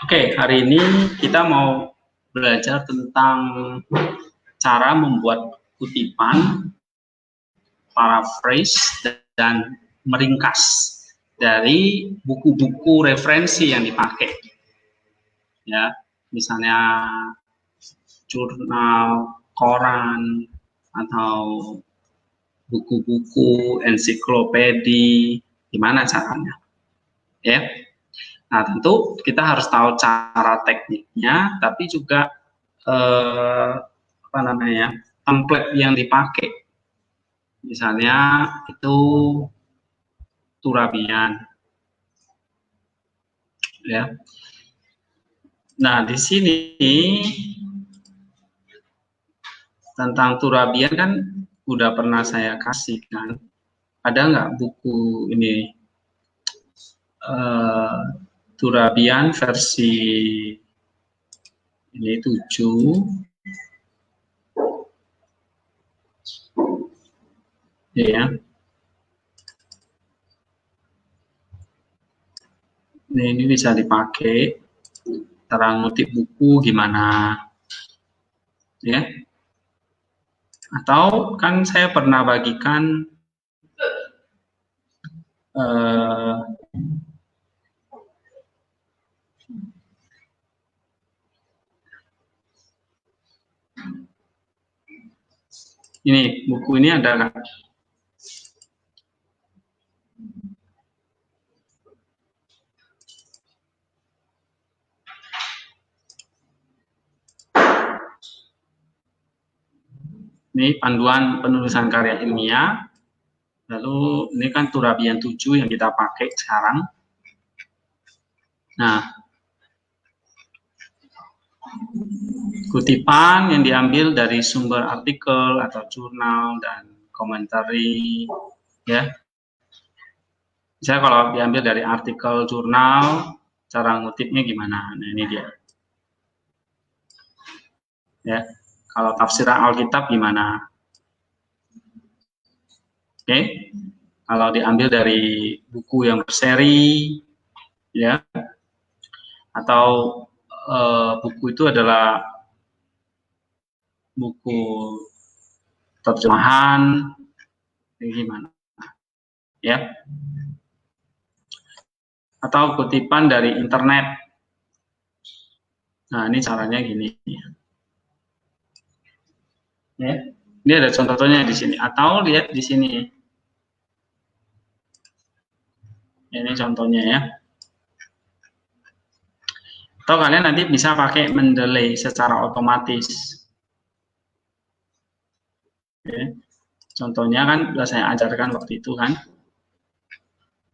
Oke, hari ini kita mau belajar tentang cara membuat kutipan, paraphrase, dan meringkas dari buku-buku referensi yang dipakai. Ya, misalnya jurnal, koran, atau buku-buku, ensiklopedi, gimana caranya? Ya. Nah, tentu kita harus tahu cara tekniknya, tapi juga apa namanya, template yang dipakai. Misalnya itu Turabian, ya. Nah, di sini tentang Turabian kan udah pernah saya kasih kan. Ada nggak buku ini Turabian versi ini 7, ya. Ini bisa dipakai. Cara ngutip buku gimana, ya. Atau kan saya pernah bagikan ini buku ini ada nggak? Ini panduan penulisan karya ilmiah. Lalu ini kan Turabian 7 yang kita pakai sekarang. Nah, kutipan yang diambil dari sumber artikel atau jurnal dan komentari, ya. Misalnya kalau diambil dari artikel jurnal, cara ngutipnya gimana? Nah, ini dia. Ya, kalau tafsiran Alkitab gimana? Oke, kalau diambil dari buku yang berseri, ya, atau buku itu adalah buku terjemahan, gimana? Ya, atau kutipan dari internet. Nah, ini caranya gini. Ya, ini ada contohnya di sini. Atau lihat di sini. Ini contohnya ya. Atau kalian nanti bisa pakai mendelay secara otomatis. Ya. Contohnya kan sudah saya ajarkan waktu itu kan.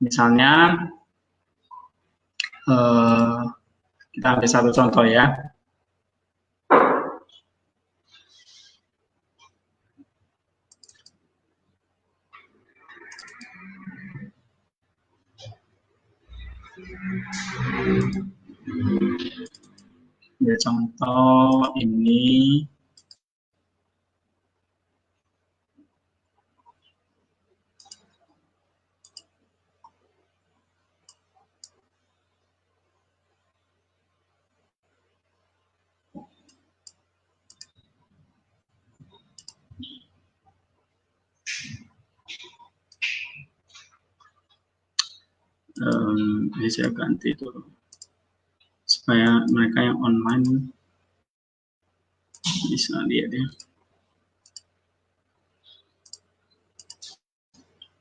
Misalnya kita ambil satu contoh ya. Ya, contoh ini saya ganti dulu supaya mereka yang online bisa lihat ya.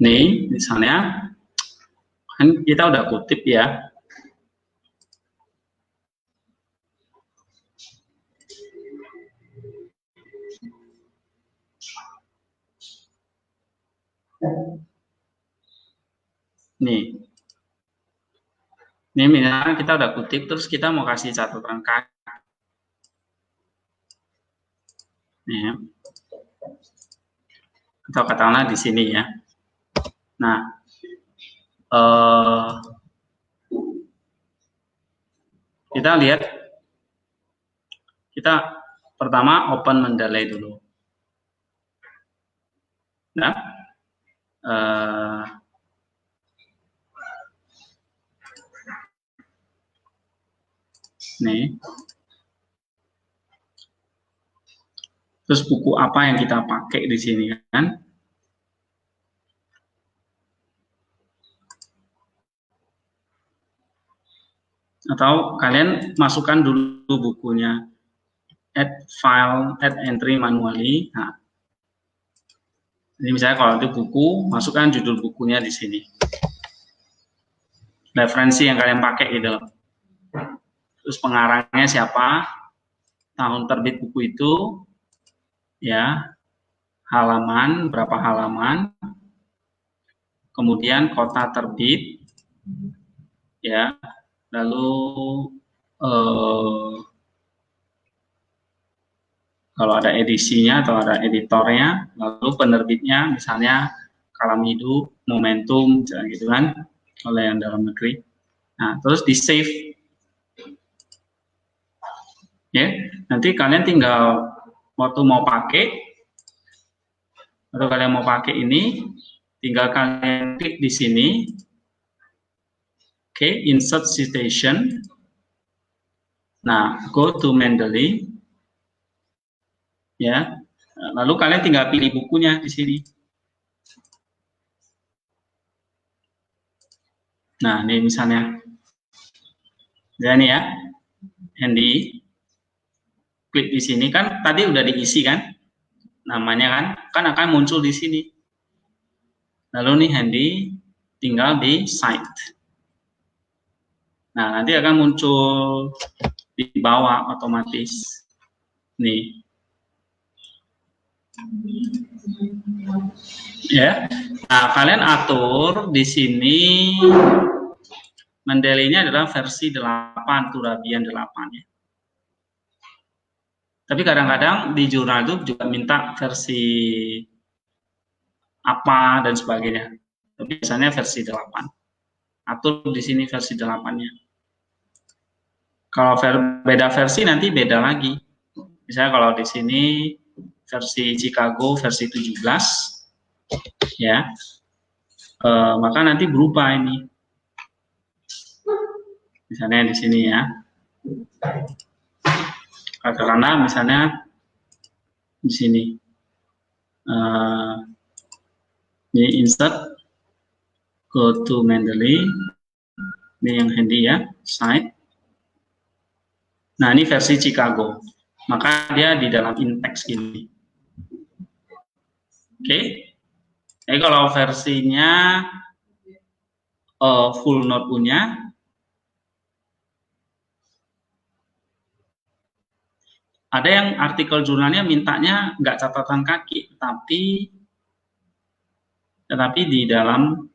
Nih, misalnya kan kita udah kutip ya. Nih, ini misalnya kita udah kutip, terus kita mau kasih catatan kaki. Nih, atau katakanlah di sini ya. Nah, kita lihat, kita pertama open Mendeley dulu. Nah, nih. Terus buku apa yang kita pakai di sini kan? Atau kalian masukkan dulu bukunya, add file, add entry manually. Nah, ini misalnya kalau itu buku, masukkan judul bukunya di sini. Referensi yang kalian pakai gitu. Terus pengarangnya siapa, tahun terbit buku itu, ya, halaman, berapa halaman, kemudian kota terbit, ya, lalu kalau ada edisinya atau ada editornya, lalu penerbitnya misalnya Kalam Hidup, Momentum, gitu kan, oleh yang dalam negeri. Nah, terus di save, ya. Nanti kalian tinggal waktu mau pakai, atau kalian mau pakai ini, tinggal kalian klik di sini, oke, insert citation. Nah, go to Mendeley, ya. Lalu kalian tinggal pilih bukunya di sini. Nah, ini misalnya, ini ya, Handy, klik di sini kan, tadi udah diisi kan, namanya kan akan muncul di sini. Lalu nih Handy, tinggal di Cite. Nah, nanti akan muncul di bawah otomatis. Nih. Ya. Nah, kalian atur di sini Mendeley-nya adalah versi 8, Turabian 8 ya. Tapi kadang-kadang di jurnal itu juga minta versi apa dan sebagainya. Tapi biasanya versi 8. Atur di sini versi 8-nya. Kalau beda versi nanti beda lagi. Misalnya kalau di sini versi Chicago versi 17 ya. Maka nanti berubah ini. Misalnya di sini ya. Katakanlah misalnya di sini. Ini insert, go to Mendeley, ini yang Handy ya, Cite. Nah, ini versi Chicago, maka dia di dalam in-text ini. Oke, jadi kalau versinya full note punya, ada yang artikel jurnalnya mintanya nggak catatan kaki, tetapi di dalam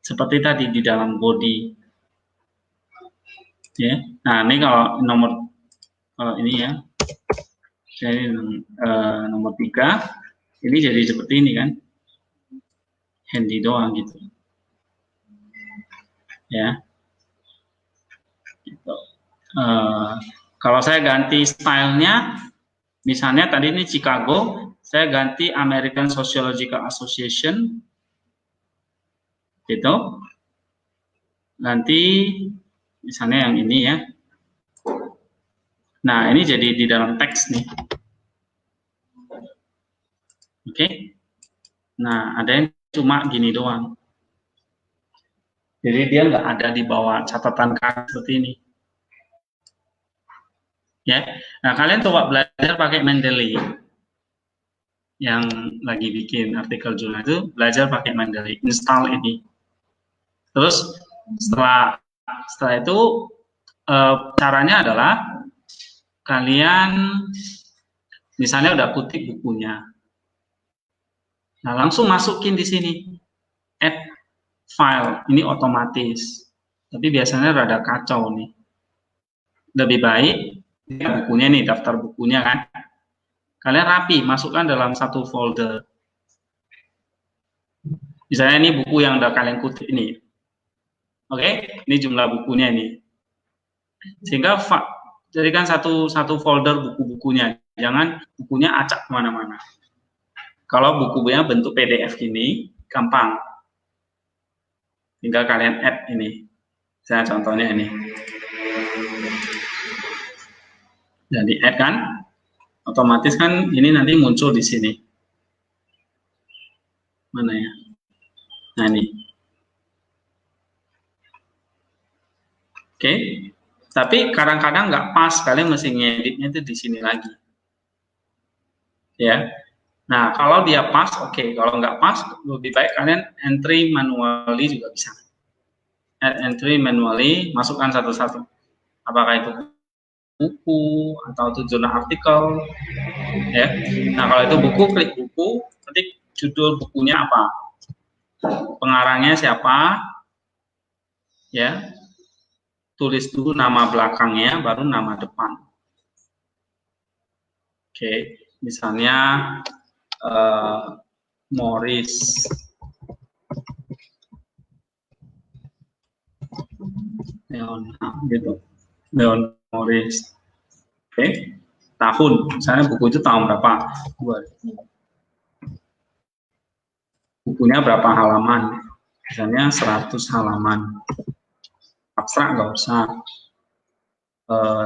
seperti tadi di dalam body. Ya. Nah, ini kalau nomor ini ya. Jadi nomor 3 ini jadi seperti ini kan. Handy doang gitu. Ya. Gitu. Kalau saya ganti stylenya, misalnya tadi ini Chicago, saya ganti American Sociological Association, gitu. Nanti misalnya yang ini ya. Nah, ini jadi di dalam teks nih. Oke. Nah, ada yang cuma gini doang. Jadi dia nggak ada di bawah catatan kaki seperti ini. Ya. Nah, kalian coba belajar pakai Mendeley. Yang lagi bikin artikel jurnal itu belajar pakai Mendeley, install ini. Terus setelah itu caranya adalah kalian misalnya udah kutip bukunya. Nah, langsung masukin di sini. Add file, ini otomatis. Tapi biasanya rada kacau nih. Lebih baik bukunya nih, daftar bukunya kan. Kalian rapi, masukkan dalam satu folder. Misalnya ini buku yang udah kalian kutip ini. Oke, ini jumlah bukunya ini. Sehingga jadikan satu folder buku-bukunya. Jangan bukunya acak kemana-mana. Kalau bukunya bentuk PDF gini, gampang. Tinggal kalian add ini. Saya contohnya ini. Dan di add kan, otomatis kan ini nanti muncul di sini. Mana ya? Nah ini. Oke. Tapi kadang-kadang nggak pas, kalian mesti ngeditnya itu di sini lagi. Ya. Nah, kalau dia pas, oke. Kalau nggak pas, lebih baik kalian entry manually juga bisa. Add entry manually, masukkan satu-satu. Apakah itu buku atau itu jurnal artikel, ya. Nah, kalau itu buku, klik buku, ketik judul bukunya apa, pengarangnya siapa, ya. Tulis dulu nama belakangnya, baru nama depan. Oke, misalnya Morris Leon, gitu. Leon Morris. Oke, tahun, misalnya buku itu tahun berapa? Bukunya berapa halaman? Misalnya 100 halaman. Abstrak nggak usah.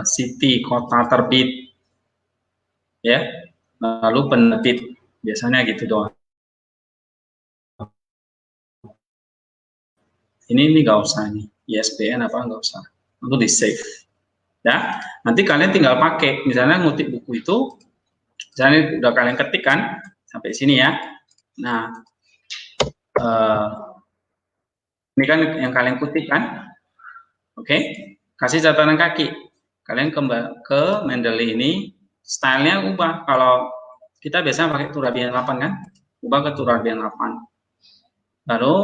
City, kota terbit, ya. Lalu penerbit, biasanya gitu doang. Ini nggak usah nih, ISBN apa nggak usah. Lalu di save. Ya, nanti kalian tinggal pakai, misalnya ngutip buku itu, misalnya udah kalian ketik kan, sampai sini ya. Nah, ini kan yang kalian kutip kan, oke? Kasih catatan kaki, kalian kembali ke Mendeley ini, stylenya ubah. Kalau kita biasanya pakai Turabian 8 kan, ubah ke Turabian 8. Lalu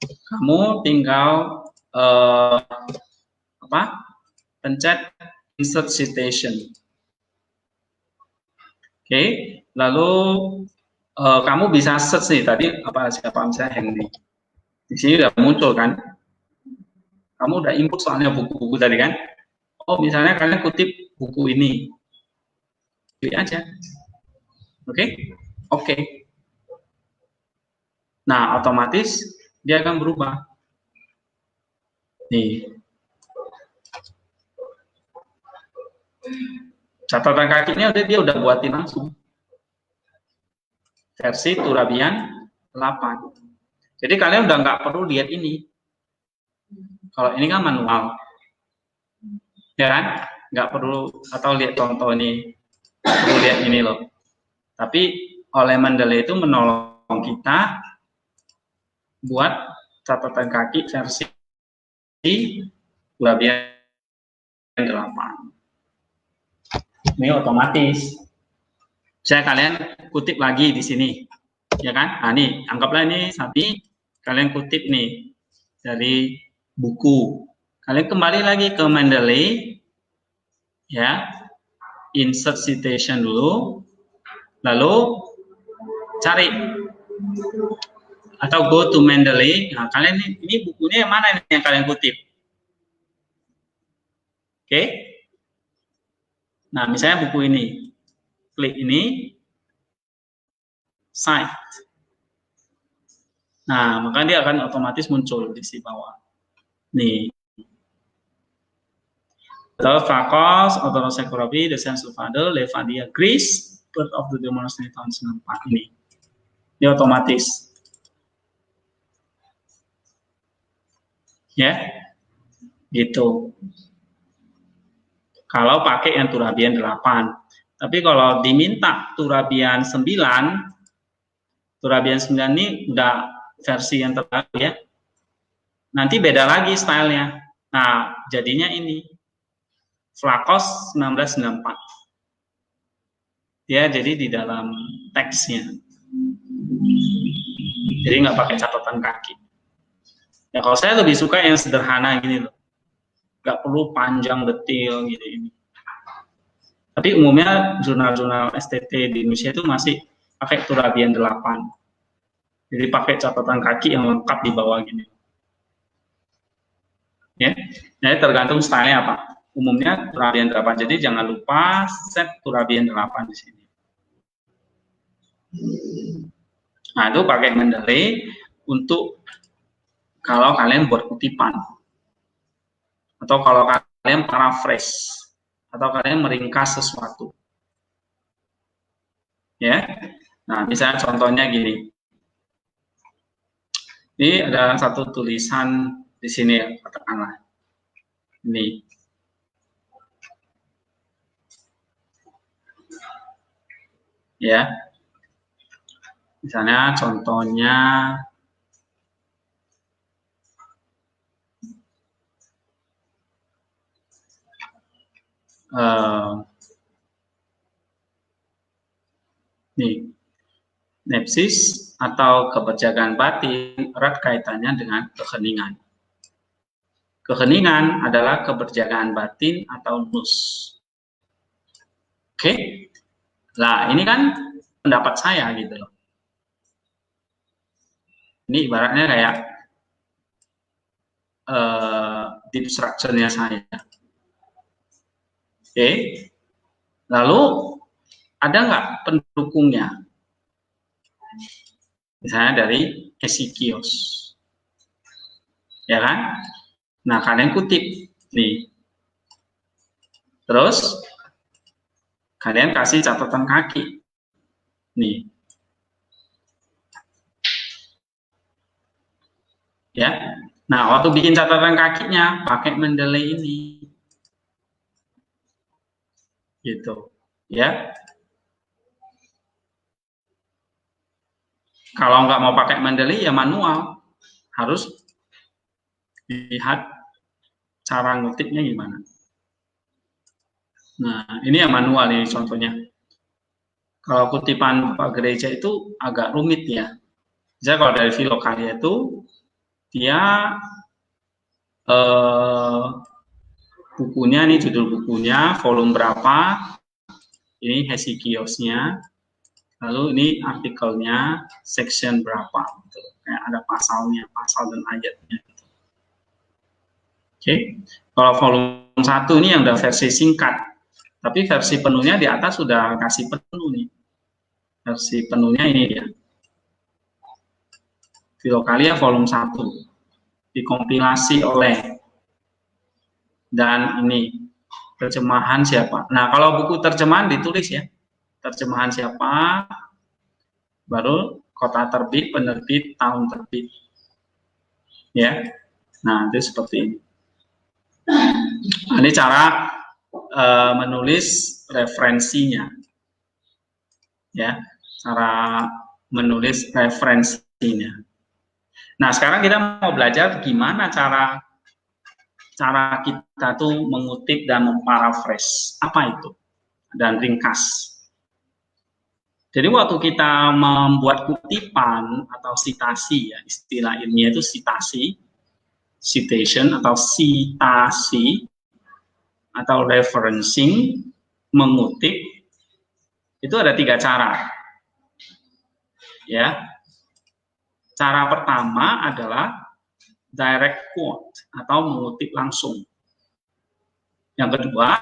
kamu tinggal pencet insert citation. Oke, lalu kamu bisa search nih tadi siapa misalnya Henry. Di sini udah muncul kan? Kamu udah input soalnya buku-buku tadi kan? Oh, misalnya kalian kutip buku ini. Klik aja. Oke? Oke. Nah, otomatis dia akan berubah. Nih. Catatan kakinya dia udah buatin langsung. Versi Turabian 8. Jadi kalian udah nggak perlu lihat ini. Kalau ini kan manual. Ya kan? Nggak perlu, atau lihat contoh ini. Perlu lihat ini loh. Tapi oleh Mendeley itu menolong kita buat catatan kaki versi Turabian 8. Ini otomatis. Saya kalian kutip lagi di sini, ya kan? Nah, nih, anggaplah ini sapi, kalian kutip nih dari buku. Kalian kembali lagi ke Mendeley, ya, insert citation dulu, lalu cari atau go to Mendeley. Nah, kalian ini bukunya yang mana yang kalian kutip? Oke? Nah, misalnya buku ini, klik ini, cite. Nah, maka dia akan otomatis muncul di sisi bawah. Nih. The Fakos, Autonomous Economy, The Sense of Father, Levadia, Greece, Birth of the Democracy tahun 94 ini. Ini otomatis. Ya. Gitu. Kalau pakai yang Turabian 8. Tapi kalau diminta Turabian 9, Turabian 9 ini udah versi yang terbaru ya. Nanti beda lagi stylenya. Nah, jadinya ini. Flakos 1994. Ya, jadi di dalam teksnya. Jadi nggak pakai catatan kaki. Ya, kalau saya lebih suka yang sederhana gini loh. Nggak perlu panjang detail gitu ini. Tapi umumnya jurnal-jurnal STT di Indonesia itu masih pakai Turabian 8. Jadi pakai catatan kaki yang lengkap di bawah gini. Ya, jadi tergantung stylenya apa. Umumnya Turabian 8. Jadi jangan lupa set Turabian 8 di sini. Nah, itu pakai Mendeley untuk kalau kalian buat kutipan. Atau kalau kalian paraphrase. atau kalian meringkas sesuatu. Ya. Nah, misalnya contohnya gini. Ini ada satu tulisan di sini, katakanlah. Ini. Ya. Misalnya contohnya nih, nepsis atau keberjagaan batin erat kaitannya dengan keheningan. Keheningan adalah keberjagaan batin atau nus. Oke? Nah, ini kan pendapat saya gitu loh. Ini ibaratnya kayak deep structure-nya saya. Oke? Lalu ada nggak pendukungnya? Misalnya dari Hesychios. Ya kan? Nah, kalian kutip nih. Terus kalian kasih catatan kaki. Nih. Ya. Nah, waktu bikin catatan kakinya pakai Mendeley ini. Gitu. Ya. Kalau nggak mau pakai Mendeley ya manual. Harus lihat cara ngutipnya gimana. Nah, ini yang manual nih contohnya. Kalau kutipan Pak Gereja itu agak rumit ya. Jadi kalau dari Filokalia itu dia bukunya nih, judul bukunya, volume berapa, ini Hesychiosnya, lalu ini artikelnya, section berapa, gitu. Kayak ada pasalnya, pasal dan ayatnya. Gitu. Oke, kalau volume 1 ini yang udah versi singkat, tapi versi penuhnya di atas sudah kasih penuh nih. Versi penuhnya ini dia. Filokalia volume 1 dikompilasi oleh, dan ini terjemahan siapa. Nah, kalau buku terjemahan ditulis ya, terjemahan siapa, baru kota terbit, penerbit, tahun terbit. Ya, nah itu seperti ini. Nah, ini cara menulis referensinya. Ya, cara menulis referensinya. Nah, sekarang kita mau belajar gimana cara kita tuh mengutip dan memparaphrase. Apa itu? Dan ringkas. Jadi waktu kita membuat kutipan atau citasi, ya, istilah ilmiah itu citasi, citation atau citasi, atau referencing, mengutip, itu ada 3 cara. Ya, cara pertama adalah direct quote atau mengutip langsung. Yang kedua,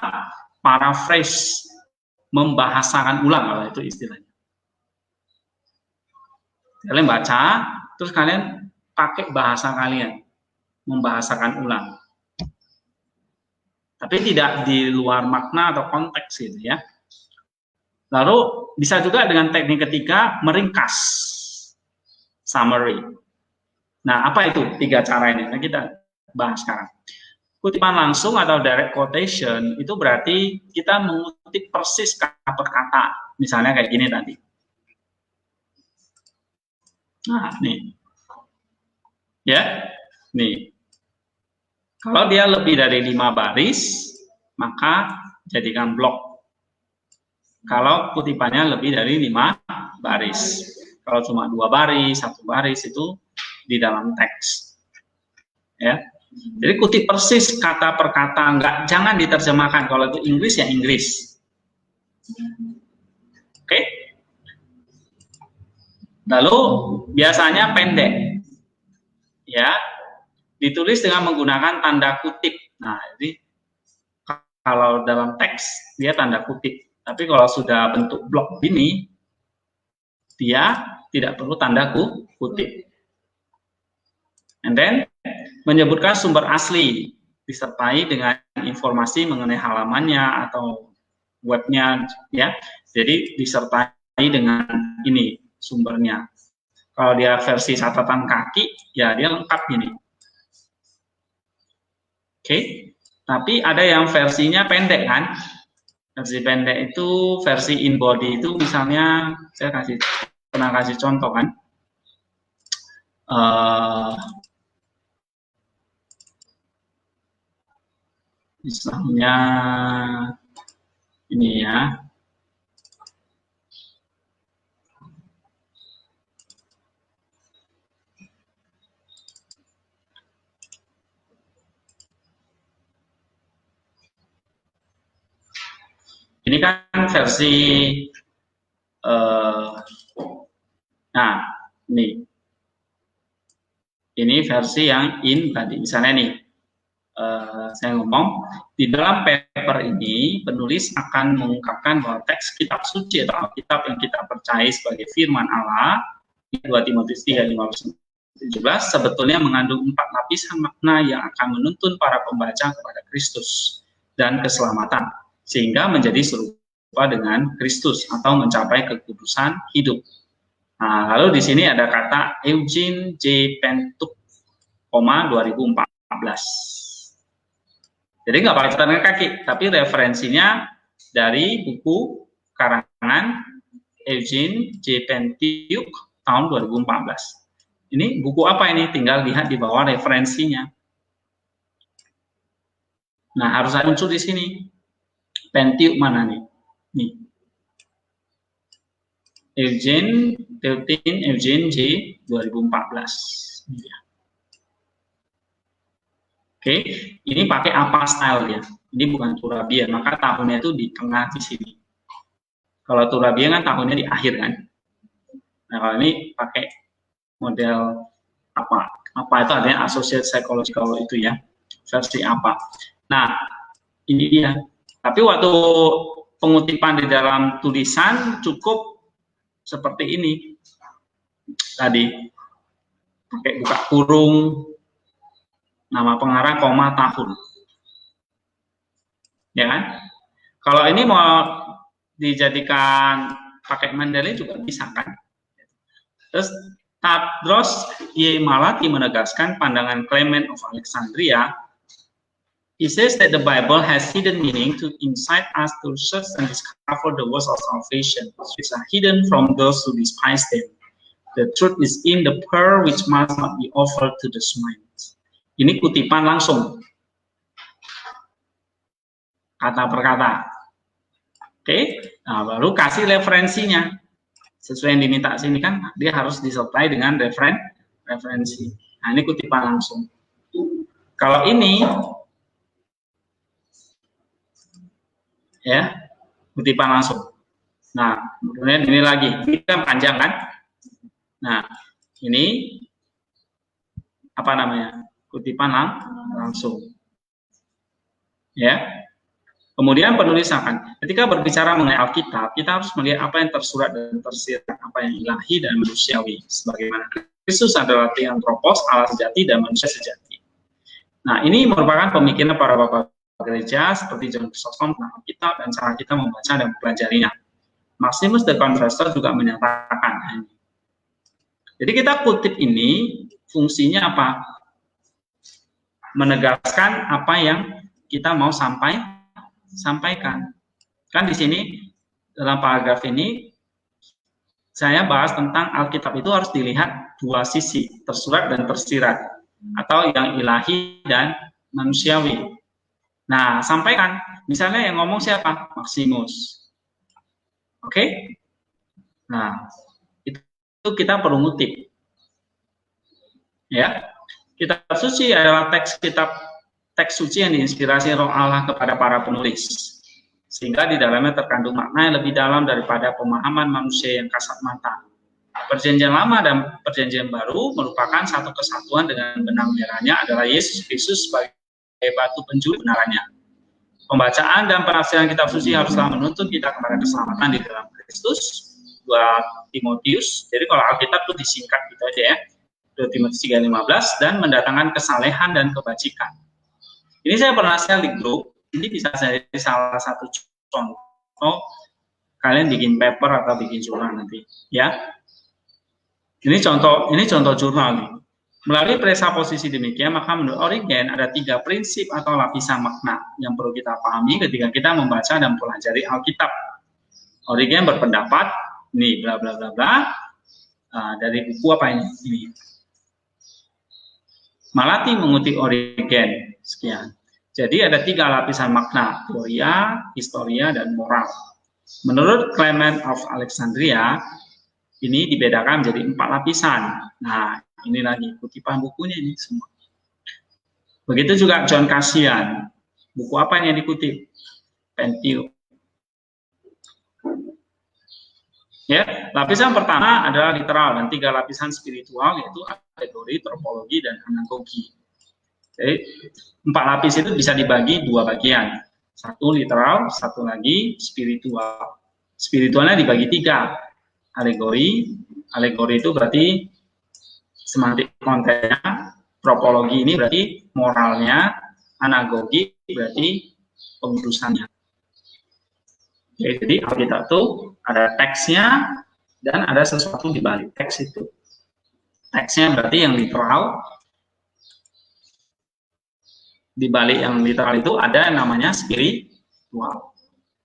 paraphrase, membahasakan ulang, kalau itu istilahnya. Kalian baca, terus kalian pakai bahasa kalian, membahasakan ulang. Tapi tidak di luar makna atau konteks gitu ya. Lalu bisa juga dengan teknik ketiga, meringkas, summary. Nah, apa itu 3 cara ini? Nah, kita bahas sekarang. Kutipan langsung atau direct quotation itu berarti kita mengutip persis kata per kata. Misalnya kayak gini tadi. Nah, nih. Ya, nih. Kalau dia lebih dari 5 baris, maka jadikan blok. Kalau kutipannya lebih dari 5 baris. Kalau cuma 2 baris, 1 baris itu di dalam teks. Ya. Jadi kutip persis kata per kata, jangan diterjemahkan. Kalau itu Inggris ya Inggris. Oke. Lalu biasanya pendek. Ya. Ditulis dengan menggunakan tanda kutip. Nah, jadi kalau dalam teks dia tanda kutip. Tapi kalau sudah bentuk blok ini, dia tidak perlu tanda kutip. And then menyebutkan sumber asli. disertai dengan informasi mengenai halamannya atau webnya, ya. Jadi disertai dengan ini sumbernya. Kalau dia versi catatan kaki, ya dia lengkap gini. Oke, tapi ada yang versinya pendek kan? Versi pendek itu, versi in body itu misalnya, saya pernah kasih contoh kan. Misalnya ini ya. Ini kan versi, nah ini versi yang in tadi. Misalnya nih, saya ngomong, di dalam paper ini penulis akan mengungkapkan bahwa teks kitab suci atau kitab yang kita percaya sebagai firman Allah, 2 Timotius 3:15-17, sebetulnya mengandung 4 lapisan makna yang akan menuntun para pembaca kepada Kristus dan keselamatan, sehingga menjadi serupa dengan Kristus atau mencapai kekudusan hidup. Nah, lalu di sini ada kata Eugene J. Pentuk, 2014. Jadi nggak pakai catatan kaki, tapi referensinya dari buku karangan Eugene J. Pentuk tahun 2014. Ini buku apa ini? Tinggal lihat di bawah referensinya. Nah, harus ada muncul di sini. Pentuk mana nih? Nih. Eugene J. 2014. Ini ya. Oke, ini pakai apa style ya? Ini bukan Turabia, maka tahunnya itu di tengah di sini. Kalau Turabia kan tahunnya di akhir kan. Nah, kalau ini pakai model apa? Apa itu artinya associate psychological itu ya, versi apa. Nah, ini dia. Tapi waktu pengutipan di dalam tulisan cukup seperti ini. Tadi pakai buka kurung, nama pengarang, koma, tahun. Ya kan? Kalau ini mau dijadikan pakai Mendeley juga bisa kan? Terus Tadros Y. Malaki menegaskan pandangan Clement of Alexandria. He says that the Bible has hidden meaning to incite us to search and discover the words of salvation, which are hidden from those who despise them. The truth is in the pearl which must not be offered to the swine. Ini kutipan langsung, kata per kata. Oke, nah baru kasih referensinya. Sesuai yang diminta sini kan, dia harus disertai dengan referensi. Nah, ini kutipan langsung. Kalau ini, ya, kutipan langsung. Nah, kemudian ini lagi, ini kan panjang kan? Nah, ini apa namanya? Kutipan langsung. Ya. Kemudian penulis akan, ketika berbicara mengenai Alkitab, kita harus melihat apa yang tersurat dan tersirat, apa yang ilahi dan manusiawi. Sebagaimana Kristus adalah theanthropos, Allah sejati dan manusia sejati. Nah, ini merupakan pemikiran para bapak gereja seperti John Chrysostom tentang Alkitab dan cara kita membaca dan mempelajarinya. Maximus the Confessor juga menyatakan. Jadi kita kutip ini fungsinya apa? Menegaskan apa yang kita mau sampaikan. Kan di sini dalam paragraf ini saya bahas tentang Alkitab itu harus dilihat dua sisi, tersurat dan tersirat, atau yang ilahi dan manusiawi. Nah, sampaikan. Misalnya yang ngomong siapa? Maximus. Oke? Nah, itu kita perlu ngutip. Ya. Kitab suci adalah teks suci yang diinspirasi Roh Allah kepada para penulis, sehingga di dalamnya terkandung makna yang lebih dalam daripada pemahaman manusia yang kasat mata. Perjanjian Lama dan Perjanjian Baru merupakan satu kesatuan dengan benang merahnya adalah Yesus Kristus sebagai batu penjuru kebenarannya. Pembacaan dan penafsiran kitab suci haruslah menuntun kita kepada keselamatan di dalam Kristus. 2 Timotius, jadi kalau Alkitab itu disingkat gitu aja ya, 2 Timotius 3:15, dan mendatangkan kesalehan dan kebajikan. Ini saya pernah share di grup. Ini bisa jadi salah satu contoh kalian bikin paper atau bikin jurnal nanti, ya. Ini contoh jurnal nih. Melalui presaposisi demikian, maka menurut Origen ada 3 prinsip atau lapisan makna yang perlu kita pahami ketika kita membaca dan mempelajari Alkitab. Origen berpendapat, nih bla bla bla bla, dari buku apa ini? Malati mengutip Origen, sekian. Jadi ada 3 lapisan makna, teoria, historia, dan moral. Menurut Clement of Alexandria, ini dibedakan menjadi 4 lapisan. Nah, ini lagi kutipan bukunya ini semua. Begitu juga John Cassian. Buku apa yang dikutip? Pentateuch. Ya, lapisan pertama adalah literal dan 3 lapisan spiritual, yaitu alegori, tropologi, dan analogi. Jadi 4 lapis itu bisa dibagi 2 bagian. 1 literal, 1 lagi spiritual. Spiritualnya dibagi 3. Alegori itu berarti semantik kontennya, tropologi ini berarti moralnya, analogi berarti pengurusannya. Jadi Alkitab itu ada teksnya dan ada sesuatu di balik teks itu. Teksnya berarti yang literal. Di balik yang literal itu ada yang namanya spiritual.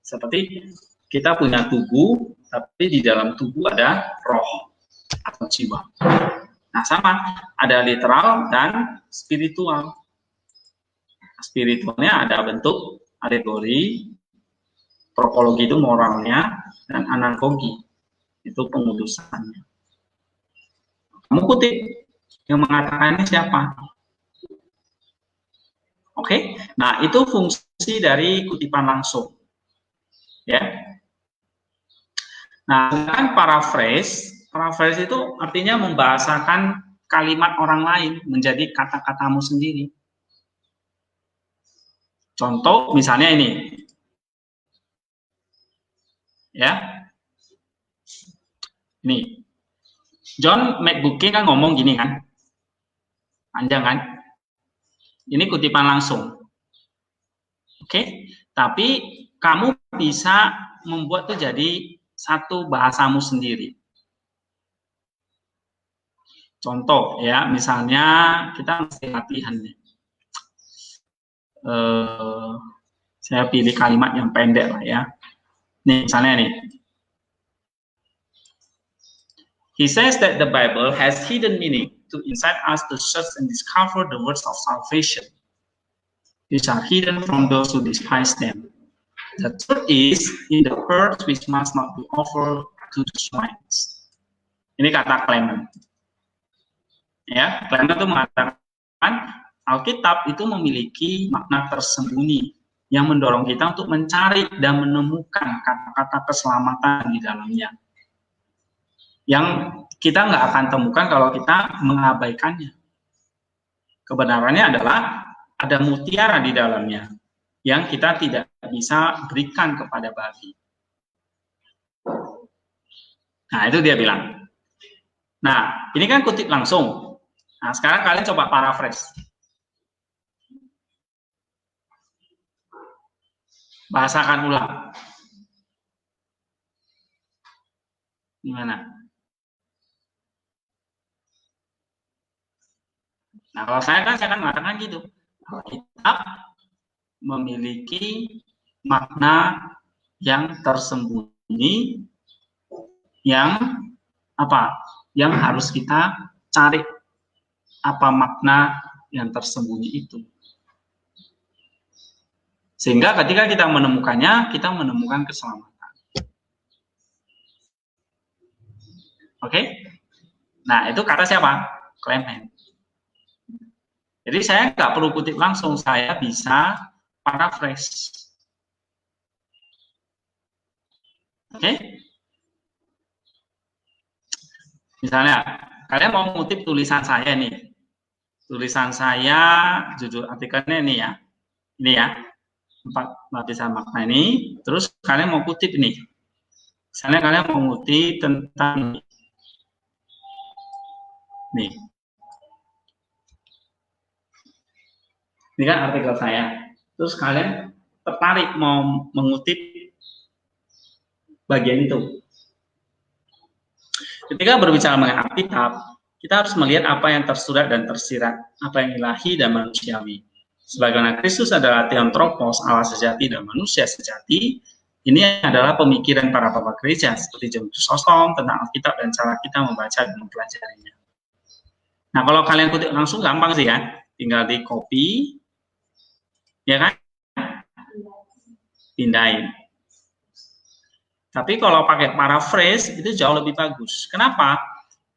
Seperti kita punya tubuh, tapi di dalam tubuh ada roh atau jiwa. Nah, sama, ada literal dan spiritual. Spiritualnya ada bentuk alegori, tropologi itu moralnya, dan analogi itu pengudusannya. Kamu kutip yang mengatakan ini siapa? Oke, nah itu fungsi dari kutipan langsung, ya. Nah, kan paraphrase itu artinya membahasakan kalimat orang lain menjadi kata-katamu sendiri. Contoh misalnya ini, ya, ini John McBookie kan ngomong gini kan, panjang kan? Ini kutipan langsung, oke? Tapi kamu bisa membuat itu jadi satu bahasamu sendiri. Contoh ya, misalnya kita mesti latihan nih. Saya pilih kalimat yang pendek lah ya. Nih misalnya nih. He says that the Bible has hidden meaning to incite us to search and discover the words of salvation, which are hidden from those who despise them. The truth is in the earth which must not be offered to the swines. Ini kata Clement. Ya, Clement itu mengatakan Alkitab itu memiliki makna tersembunyi yang mendorong kita untuk mencari dan menemukan kata-kata keselamatan di dalamnya. Yang kita nggak akan temukan kalau kita mengabaikannya. Kebenarannya adalah ada mutiara di dalamnya yang kita tidak bisa berikan kepada babi. Nah, itu dia bilang. Nah, ini kan kutip langsung. Nah, sekarang kalian coba paraphrase. Bahasakan ulang. Gimana? Nah, kalau saya kan mengatakan gitu. Alkitab memiliki makna yang tersembunyi yang apa? Yang harus kita cari apa makna yang tersembunyi itu. Sehingga ketika kita menemukannya, kita menemukan keselamatan. Oke? Nah, itu kata siapa? Clement. Jadi saya nggak perlu kutip langsung, saya bisa paraphrase. Oke? Misalnya, kalian mau mengutip tulisan saya nih. Tulisan saya, judul artikelnya ini ya. Ini ya. 4 lapisan makna ini. Terus kalian mau kutip nih. Misalnya kalian mau mengutip tentang nih. Ini kan artikel saya. Terus kalian tertarik mau mengutip bagian itu. Ketika berbicara mengenai Alkitab, kita harus melihat apa yang tersurat dan tersirat, apa yang ilahi dan manusiawi. Sebagaimana Kristus adalah Theotropos, Allah sejati dan manusia sejati, ini adalah pemikiran para bapak gereja seperti John Chrysostom tentang Alkitab dan cara kita membaca dan mempelajarinya. Nah, kalau kalian kutip langsung gampang sih ya, tinggal di copy, ya kan? Pindahin. Tapi kalau pakai paraphrase itu jauh lebih bagus. Kenapa?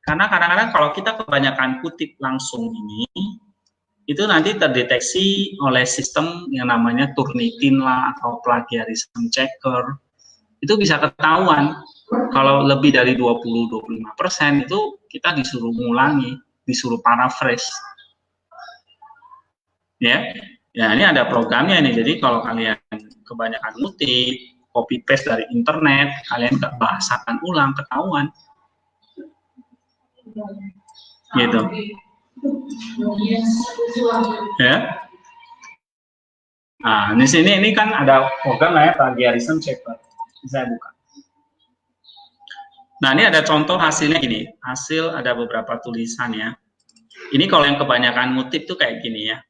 Karena kadang-kadang kalau kita kebanyakan kutip langsung ini, itu nanti terdeteksi oleh sistem yang namanya Turnitin lah atau plagiarism checker. Itu bisa ketahuan. Kalau lebih dari 20-25% itu kita disuruh ngulangi, disuruh paraphrase. Ya, ini ada programnya nih. Jadi kalau kalian kebanyakan kutip, copy paste dari internet, kalian nggak bahasakan ulang, ketahuan. Gitu. Ya. Nah, di sini ini kan ada program namanya plagiarism checker. Saya buka. Nah, ini ada contoh hasilnya gini. Hasil ada beberapa tulisan ya. Ini kalau yang kebanyakan ngutip tuh kayak gini ya.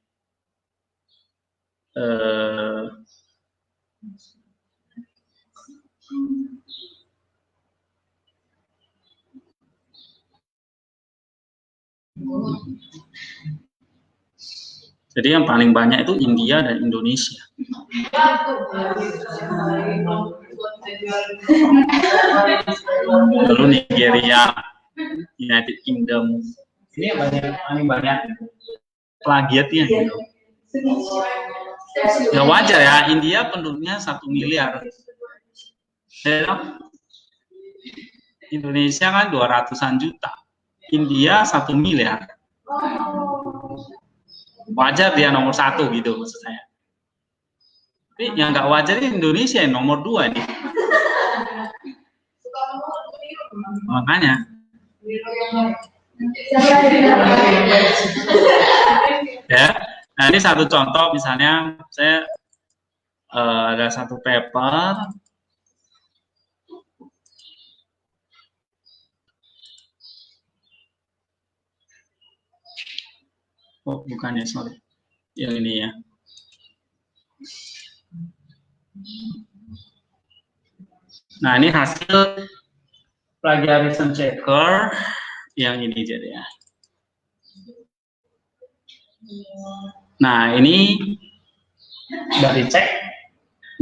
Jadi yang paling banyak itu India dan Indonesia. Lalu Nigeria, United Kingdom. Ini paling banyak plagiatnya gitu. Ya wajar ya, India penduduknya 1 miliar. Indonesia kan 200-an juta. India 1 miliar. Wajar dia nomor 1 gitu maksud saya. Tapi yang nggak wajar ini Indonesia yang nomor 2 nih. Makanya. Ya, nah ini satu contoh misalnya saya ada satu paper. Oh, bukan ya, sorry. Yang ini ya. Nah, ini hasil plagiarism checker yang ini jadi ya. Nah, ini dari cek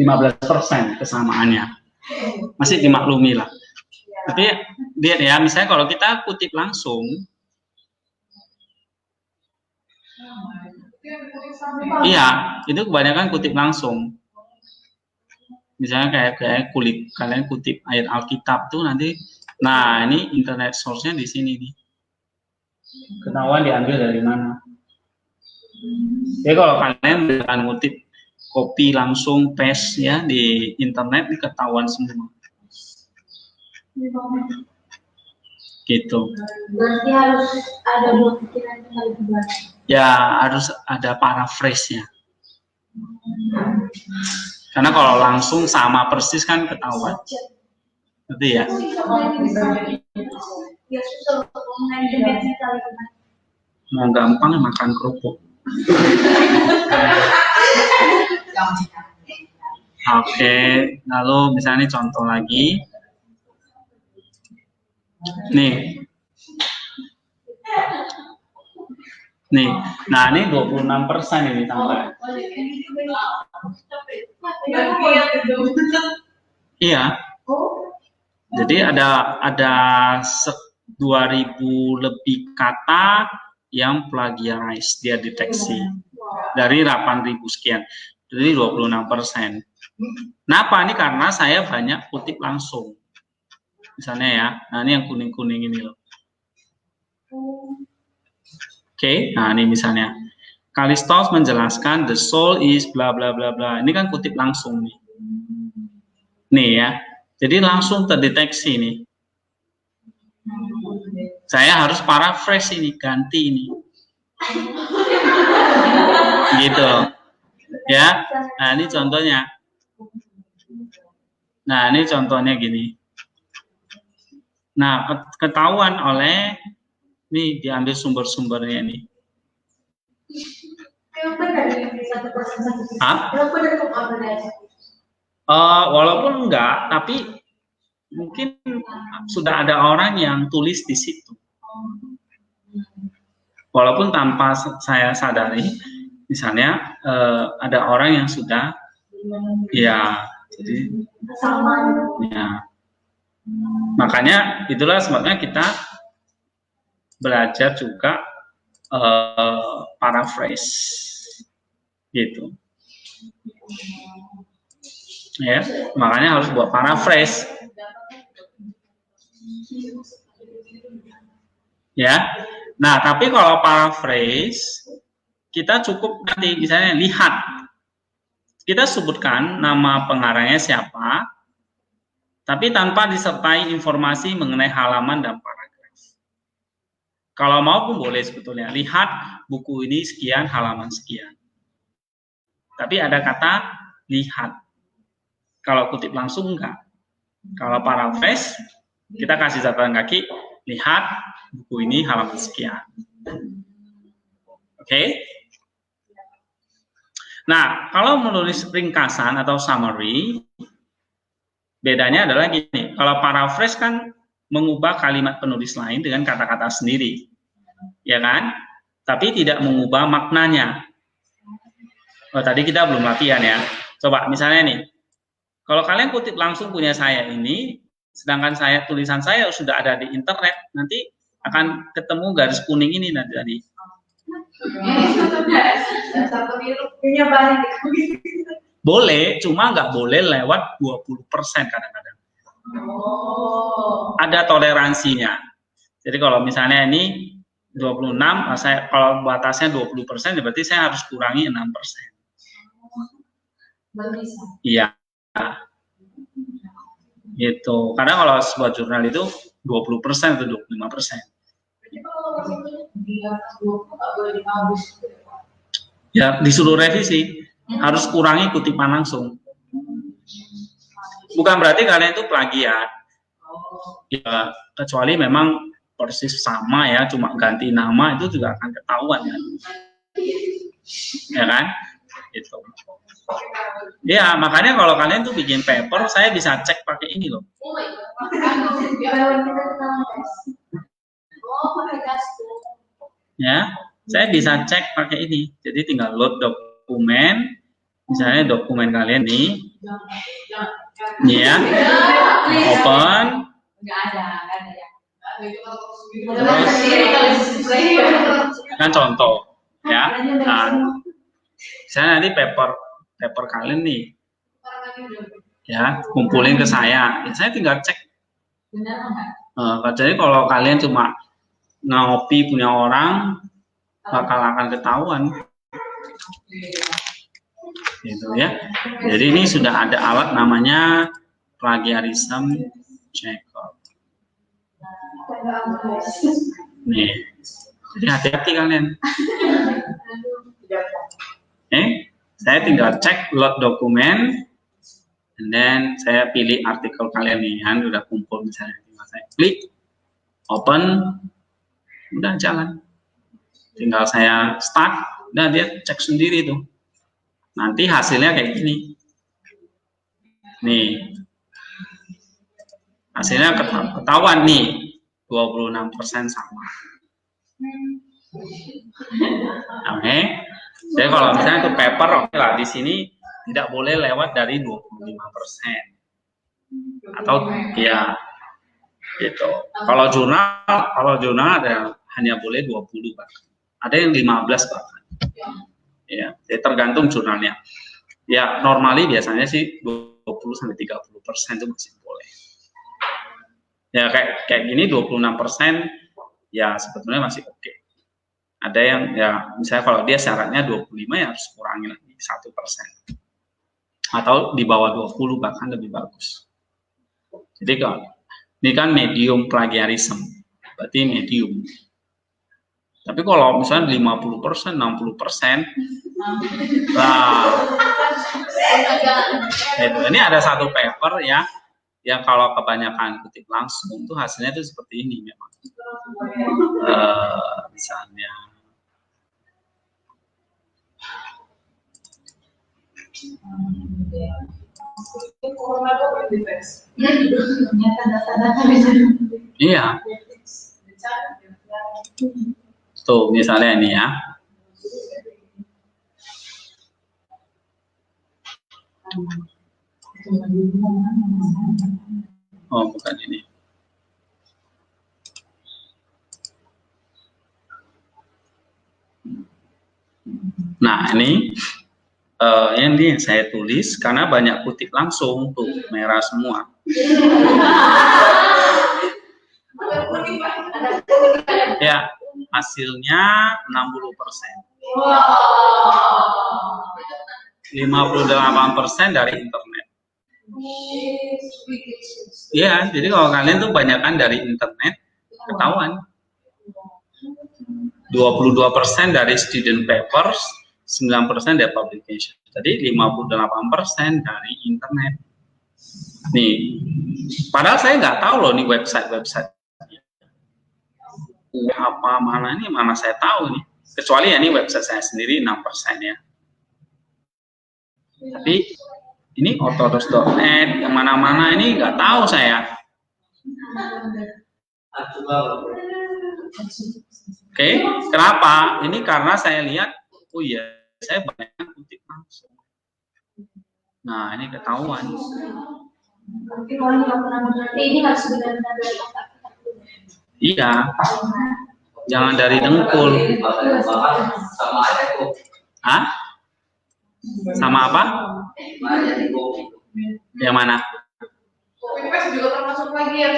15% kesamaannya. Masih dimaklumi lah. Tapi lihat ya, misalnya kalau kita kutip langsung, iya, itu kebanyakan kutip langsung. Misalnya kayak kalian kutip ayat Alkitab tuh nanti, nah ini internet source-nya di sini nih. Ketahuan diambil dari mana. Jadi kalau kalian akan ngutip copy langsung paste ya di internet, ini ketahuan semua. Gitu. Berarti harus ada 2 pikiran sekaligus. Ya harus ada paraphrase-nya. Karena kalau langsung sama persis kan ketahuan. Gitu ya. Mau gampang makan kerupuk. Oke, lalu misalnya contoh lagi. Nih. Nah ini 26% ini tambah. Iya. Jadi ada 2.000 lebih kata yang plagiarize dia deteksi dari 8.000 sekian. Jadi 26%. Kenapa? Ini karena saya banyak kutip langsung. Misalnya ya, nah ini yang kuning-kuning ini loh. Oke, nah ini misalnya. Kalistos menjelaskan the soul is bla bla bla bla. Ini kan kutip langsung nih. Nih ya. Jadi langsung terdeteksi nih. Saya harus paraphrase ini, ganti ini. Gitu. Ya. Nah, ini contohnya. Nah, ini contohnya gini. Nah, ketahuan oleh nih diambil sumber-sumbernya nih. Walaupun enggak, tapi mungkin sudah ada orang yang tulis di situ. Walaupun tanpa saya sadari, misalnya ada orang yang sudah, ya, jadi, ya. Makanya itulah sebabnya kita belajar juga paraphrase, gitu. Ya, makanya harus buat paraphrase. Ya. Nah, tapi kalau paraphrase kita cukup nanti misalnya lihat. Kita sebutkan nama pengarangnya siapa, tapi tanpa disertai informasi mengenai halaman dan paragraf. Kalau mau pun boleh sebetulnya. Lihat buku ini sekian, halaman sekian. Tapi ada kata lihat. Kalau kutip langsung enggak. Kalau paraphrase, kita kasih catatan kaki, lihat buku ini halaman sekian. Oke? Nah, kalau menulis ringkasan atau summary, bedanya adalah gini. Kalau paraphrase kan mengubah kalimat penulis lain dengan kata-kata sendiri. Ya kan? Tapi tidak mengubah maknanya. Oh, tadi kita belum latihan ya. Coba misalnya nih. Kalau kalian kutip langsung punya saya ini, sedangkan tulisan saya sudah ada di internet, nanti akan ketemu garis kuning ini nanti tadi. Boleh, cuma nggak boleh lewat 20% kadang-kadang. Ada toleransinya. Jadi kalau misalnya ini 26, kalau batasnya 20%, berarti saya harus kurangi 6%. Iya. Gitu. Karena kalau sebuah jurnal itu 20% atau 25%. Ya, disuruh revisi, harus kurangi kutipan langsung. Bukan berarti kalian itu plagiat. Ya, kecuali memang persis sama ya, cuma ganti nama itu juga akan ketahuan ya. Ya kan? Itu. Ya, makanya kalau kalian tuh bikin paper, saya bisa cek pakai ini loh. Ya, saya bisa cek pakai ini. Jadi tinggal load dokumen, misalnya dokumen kalian nih, ya, open, terus kan contoh, ya. Nah, saya nanti paper kalian nih, ya, kumpulin ke saya. Ya, saya tinggal cek. Jadi kalau kalian cuma ngopi punya orang, bakal akan ketahuan. Gitu ya. Jadi ini sudah ada alat namanya plagiarism checker. Nih, jadi hati-hati kalian. Saya tinggal cek load dokumen, and then saya pilih artikel kalian nih, kan udah kumpul misalnya, saya klik, open, udah jalan. Tinggal saya start, udah dia cek sendiri tuh. Nanti hasilnya kayak gini. Nih, hasilnya ketahuan nih, 26% sama. Oke. Jadi kalau misalnya itu paper, oke lah, di sini tidak boleh lewat dari 25%. Atau ya gitu. Kalau jurnal ada hanya boleh 20 bahkan. Ada yang 15 bahkan. Ya, jadi tergantung jurnalnya. Ya, normally biasanya sih 20-30% itu masih boleh. Ya kayak gini 26% ya sebetulnya masih oke. Ada yang ya misalnya kalau dia syaratnya 25 ya harus kurangi lagi 1%. Atau di bawah 20 bahkan lebih bagus. Jadi kalau ini kan medium plagiarism, berarti medium. Tapi kalau misalnya 50%, 60%, lah, ini ada satu paper ya, yang kalau kebanyakan kutip langsung tuh hasilnya tuh seperti ini memang. Misalnya, iya. Tuh, misalnya ini ya. Oh, bukan ini. Nah, ini yang saya tulis karena banyak kutip langsung tuh, merah semua. Ya, hasilnya 60%. 58% dari internet. Iya, jadi kalau kalian tuh banyakkan dari internet, ketahuan. 22% dari student papers, 9% dari publication. Jadi 58% dari internet. Nih, padahal saya nggak tahu loh nih website-website. Apa mana ini, mana saya tahu nih. Kecuali ya ini website saya sendiri 6% ya. Tapi ini orthodox.net, yang mana-mana ini nggak tahu saya. Oke, kenapa? Ini karena saya lihat, oh iya, saya banyak kutip langsung. Nah, ini ketahuan. Ini harus benar-benar dari otak. Iya, jangan dari dengkul. Hah? Sama apa? Yang mana? Juga termasuk lagi ya.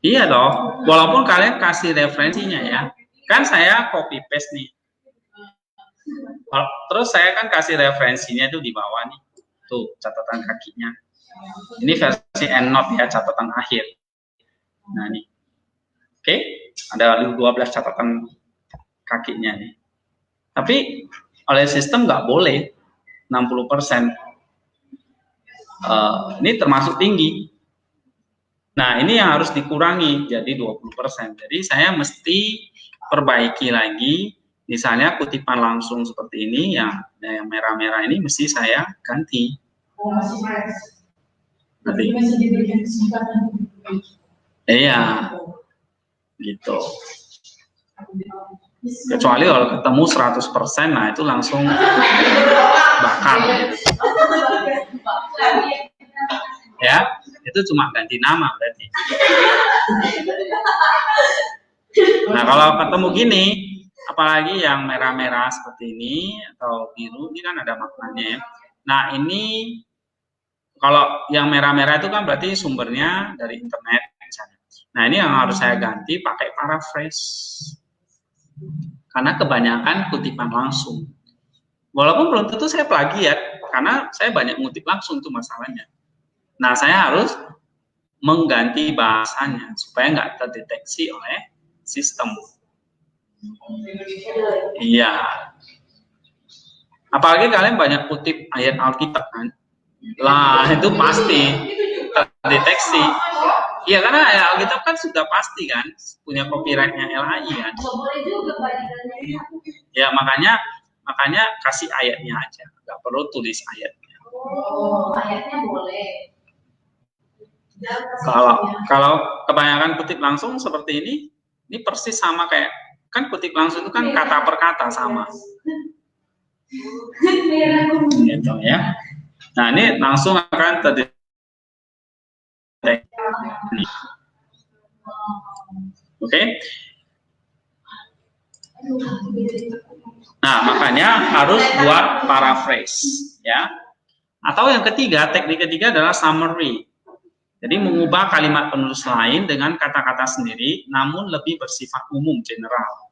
Iya toh, walaupun kalian kasih referensinya ya. Kan saya copy paste nih. Terus saya kan kasih referensinya tuh di bawah nih. Tuh, catatan kakinya. Ini versi EndNote ya, catatan akhir. Nah, nih. Oke, ada 12 catatan kakinya nih. Tapi oleh sistem nggak boleh 60%. Ini termasuk tinggi. Nah, ini yang harus dikurangi jadi 20%. Jadi saya mesti perbaiki lagi. Misalnya kutipan langsung seperti ini, yang merah-merah ini mesti saya ganti. Nanti. Iya, gitu. Kecuali kalau ketemu 100%, nah itu langsung bakar. Ya, itu cuma ganti nama berarti. Nah, kalau ketemu gini, apalagi yang merah-merah seperti ini atau biru, ini kan ada maknanya. Nah, ini kalau yang merah-merah itu kan berarti sumbernya dari internet misalnya. Nah, ini yang harus saya ganti pakai paraphrase. Karena kebanyakan kutipan langsung. Walaupun belum tentu saya plagiat, karena saya banyak ngutip langsung tuh masalahnya. Nah, saya harus mengganti bahasanya supaya nggak terdeteksi oleh sistem. Iya. Apalagi kalian banyak kutip ayat Alkitab kan. Lah, itu pasti terdeteksi. Iya, karena ayat Alkitab kan sudah pasti kan punya copyright-nya LHI kan. Ya, makanya kasih ayatnya aja, nggak perlu tulis ayatnya. Oh, ayatnya boleh. Kalau kebanyakan kutip langsung seperti ini persis sama kayak, kan kutip langsung itu kan kata per kata sama. Gitu ya. Nah, ini langsung akan terdeteksi. Oke. Nah, makanya harus buat paraphrase ya. Atau yang ketiga, teknik ketiga adalah summary. Jadi mengubah kalimat penulis lain dengan kata-kata sendiri, namun lebih bersifat umum, general.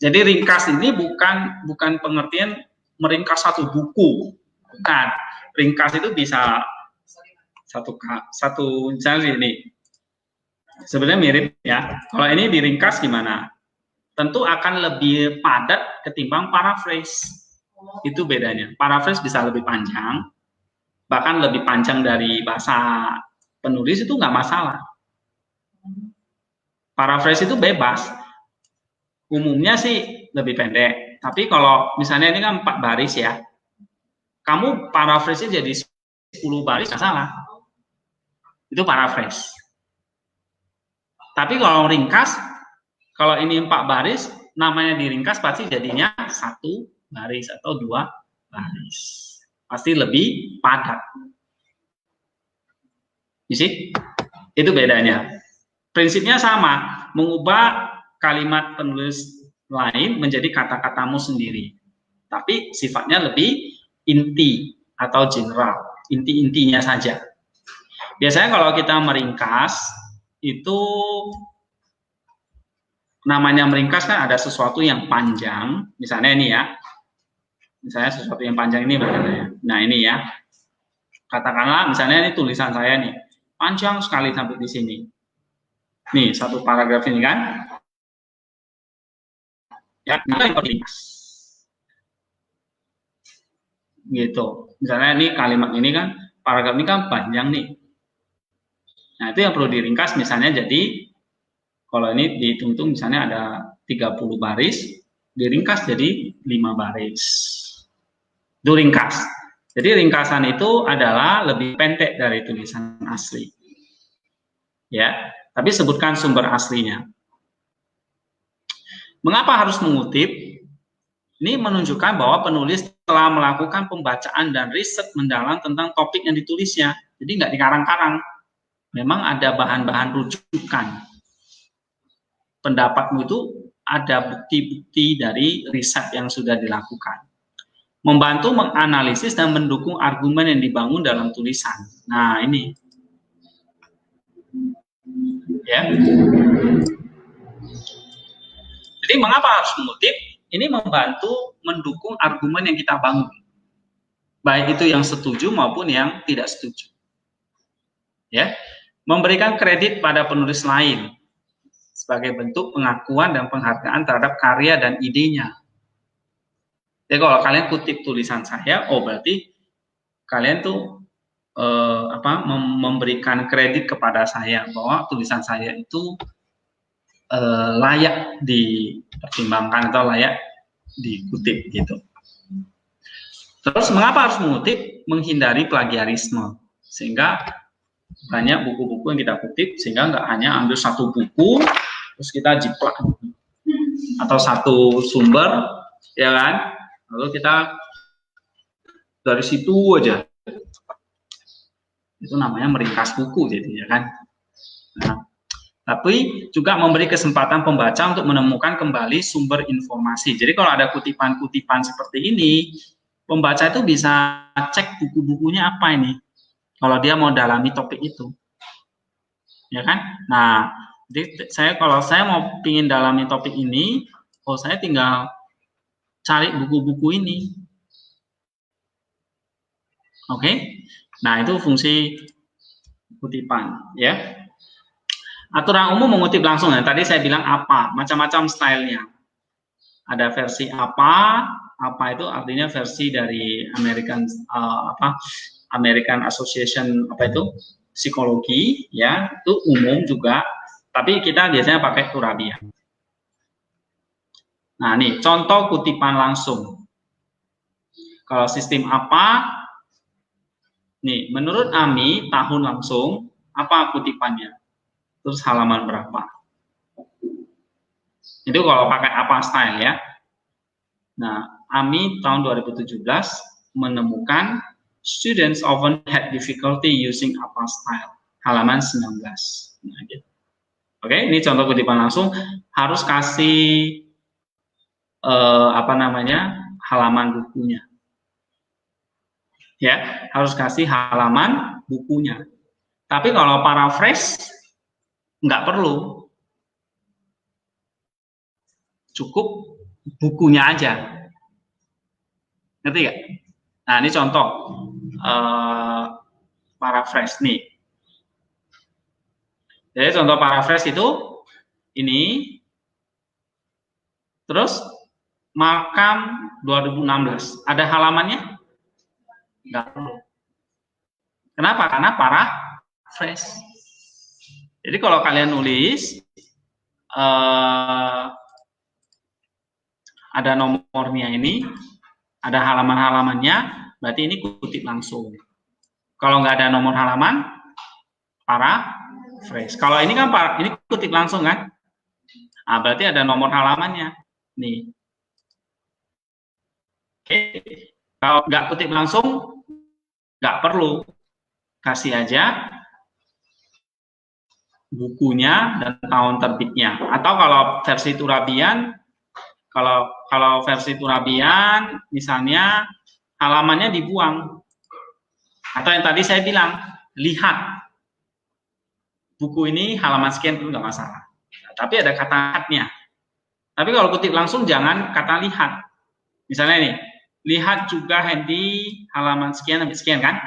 Jadi ringkas ini bukan pengertian meringkas satu buku, bukan. Ringkas itu bisa satu misalnya ini. Sebenarnya mirip ya. Kalau ini diringkas gimana? tentu akan lebih padat ketimbang paraphrase. Itu bedanya. Paraphrase bisa lebih panjang, bahkan lebih panjang dari bahasa penulis itu nggak masalah. Paraphrase itu bebas. Umumnya sih lebih pendek. Tapi kalau misalnya ini kan 4 baris ya, kamu paraphrase jadi 10 baris nggak salah. Itu paraphrase. Tapi kalau ringkas, kalau ini 4 baris, namanya diringkas pasti jadinya 1 baris atau 2 baris. Pasti lebih padat. You see? Itu bedanya. Prinsipnya sama, mengubah kalimat penulis lain menjadi kata-katamu sendiri. Tapi sifatnya lebih inti atau general, inti-intinya saja. Biasanya kalau kita meringkas, itu namanya meringkas kan ada sesuatu yang panjang, misalnya ini ya, misalnya sesuatu yang panjang ini bagaimana? Nah ini ya, katakanlah misalnya ini tulisan saya nih, panjang sekali sampai di sini. Nih satu paragraf ini kan, ya kita meringkas. Gitu. Misalnya ini kalimat ini kan, paragraf ini kan panjang nih. Nah itu yang perlu diringkas misalnya jadi, kalau ini dihitung misalnya ada 30 baris, diringkas jadi 5 baris. Itu ringkas. Jadi ringkasan itu adalah lebih pendek dari tulisan asli. Ya, tapi sebutkan sumber aslinya. Mengapa harus mengutip? Ini menunjukkan bahwa penulis telah melakukan pembacaan dan riset mendalam tentang topik yang ditulisnya. Jadi nggak dikarang-karang. Memang ada bahan-bahan rujukan. Pendapatmu itu ada bukti-bukti dari riset yang sudah dilakukan. Membantu menganalisis dan mendukung argumen yang dibangun dalam tulisan. Nah, ini. Ya. Jadi mengapa harus mengutip? Ini membantu mendukung argumen yang kita bangun. Baik itu yang setuju maupun yang tidak setuju. Ya. Memberikan kredit pada penulis lain sebagai bentuk pengakuan dan penghargaan terhadap karya dan idenya. Jadi kalau kalian kutip tulisan saya, oh berarti kalian tuh memberikan kredit kepada saya bahwa tulisan saya itu layak dipertimbangkan atau layak dikutip gitu. Terus mengapa harus mengutip? Menghindari plagiarisme, sehingga banyak buku-buku yang kita kutip, sehingga nggak hanya ambil satu buku terus kita jiplak atau satu sumber, ya kan? Lalu kita dari situ aja. Itu namanya meringkas buku jadinya kan. Nah, tapi juga memberi kesempatan pembaca untuk menemukan kembali sumber informasi. Jadi kalau ada kutipan-kutipan seperti ini, pembaca itu bisa cek buku-bukunya apa ini. Kalau dia mau dalami topik itu. Ya kan? Nah, jadi kalau saya mau pingin dalami topik ini, saya tinggal cari buku-buku ini. Oke? Nah, itu fungsi kutipan, ya. Aturan umum mengutip langsung, ya. Tadi saya bilang apa, macam-macam stylenya. Ada versi apa itu artinya versi dari American Association psikologi, ya, itu umum juga. Tapi kita biasanya pakai Turabiah. Nah, nih contoh kutipan langsung. Kalau sistem apa? Nih, menurut Ami tahun langsung apa kutipannya? Terus halaman berapa? Itu kalau pakai apa style ya. Nah, Ami tahun 2017 menemukan students often had difficulty using apa style. Halaman 19. Nah, gitu. Oke, ini contoh kutipan langsung. Harus kasih halaman bukunya. Ya, harus kasih halaman bukunya. Tapi kalau paraphrase nggak perlu, cukup bukunya aja. Ngerti nggak? Nah, ini contoh paraphrase nih. Jadi contoh paraphrase itu ini Terus makam 2016. Ada halamannya? Nggak perlu. Kenapa? Karena paraphrase. Jadi kalau kalian nulis ada nomornya ini, ada halaman-halamannya, berarti ini kutip langsung. Kalau nggak ada nomor halaman, paraphrase. Kalau ini kan ini kutip langsung kan? Nah, berarti ada nomor halamannya. Nih. Oke. Kalau nggak kutip langsung, nggak perlu. Kasih aja bukunya dan tahun terbitnya. Atau kalau versi Turabian, kalau versi Turabian, misalnya halamannya dibuang. Atau yang tadi saya bilang, lihat buku ini halaman sekian itu nggak masalah. Nah, tapi ada kata lihatnya. Tapi kalau kutip langsung jangan kata lihat. Misalnya nih, lihat juga Hendy halaman sekian sampai sekian kan?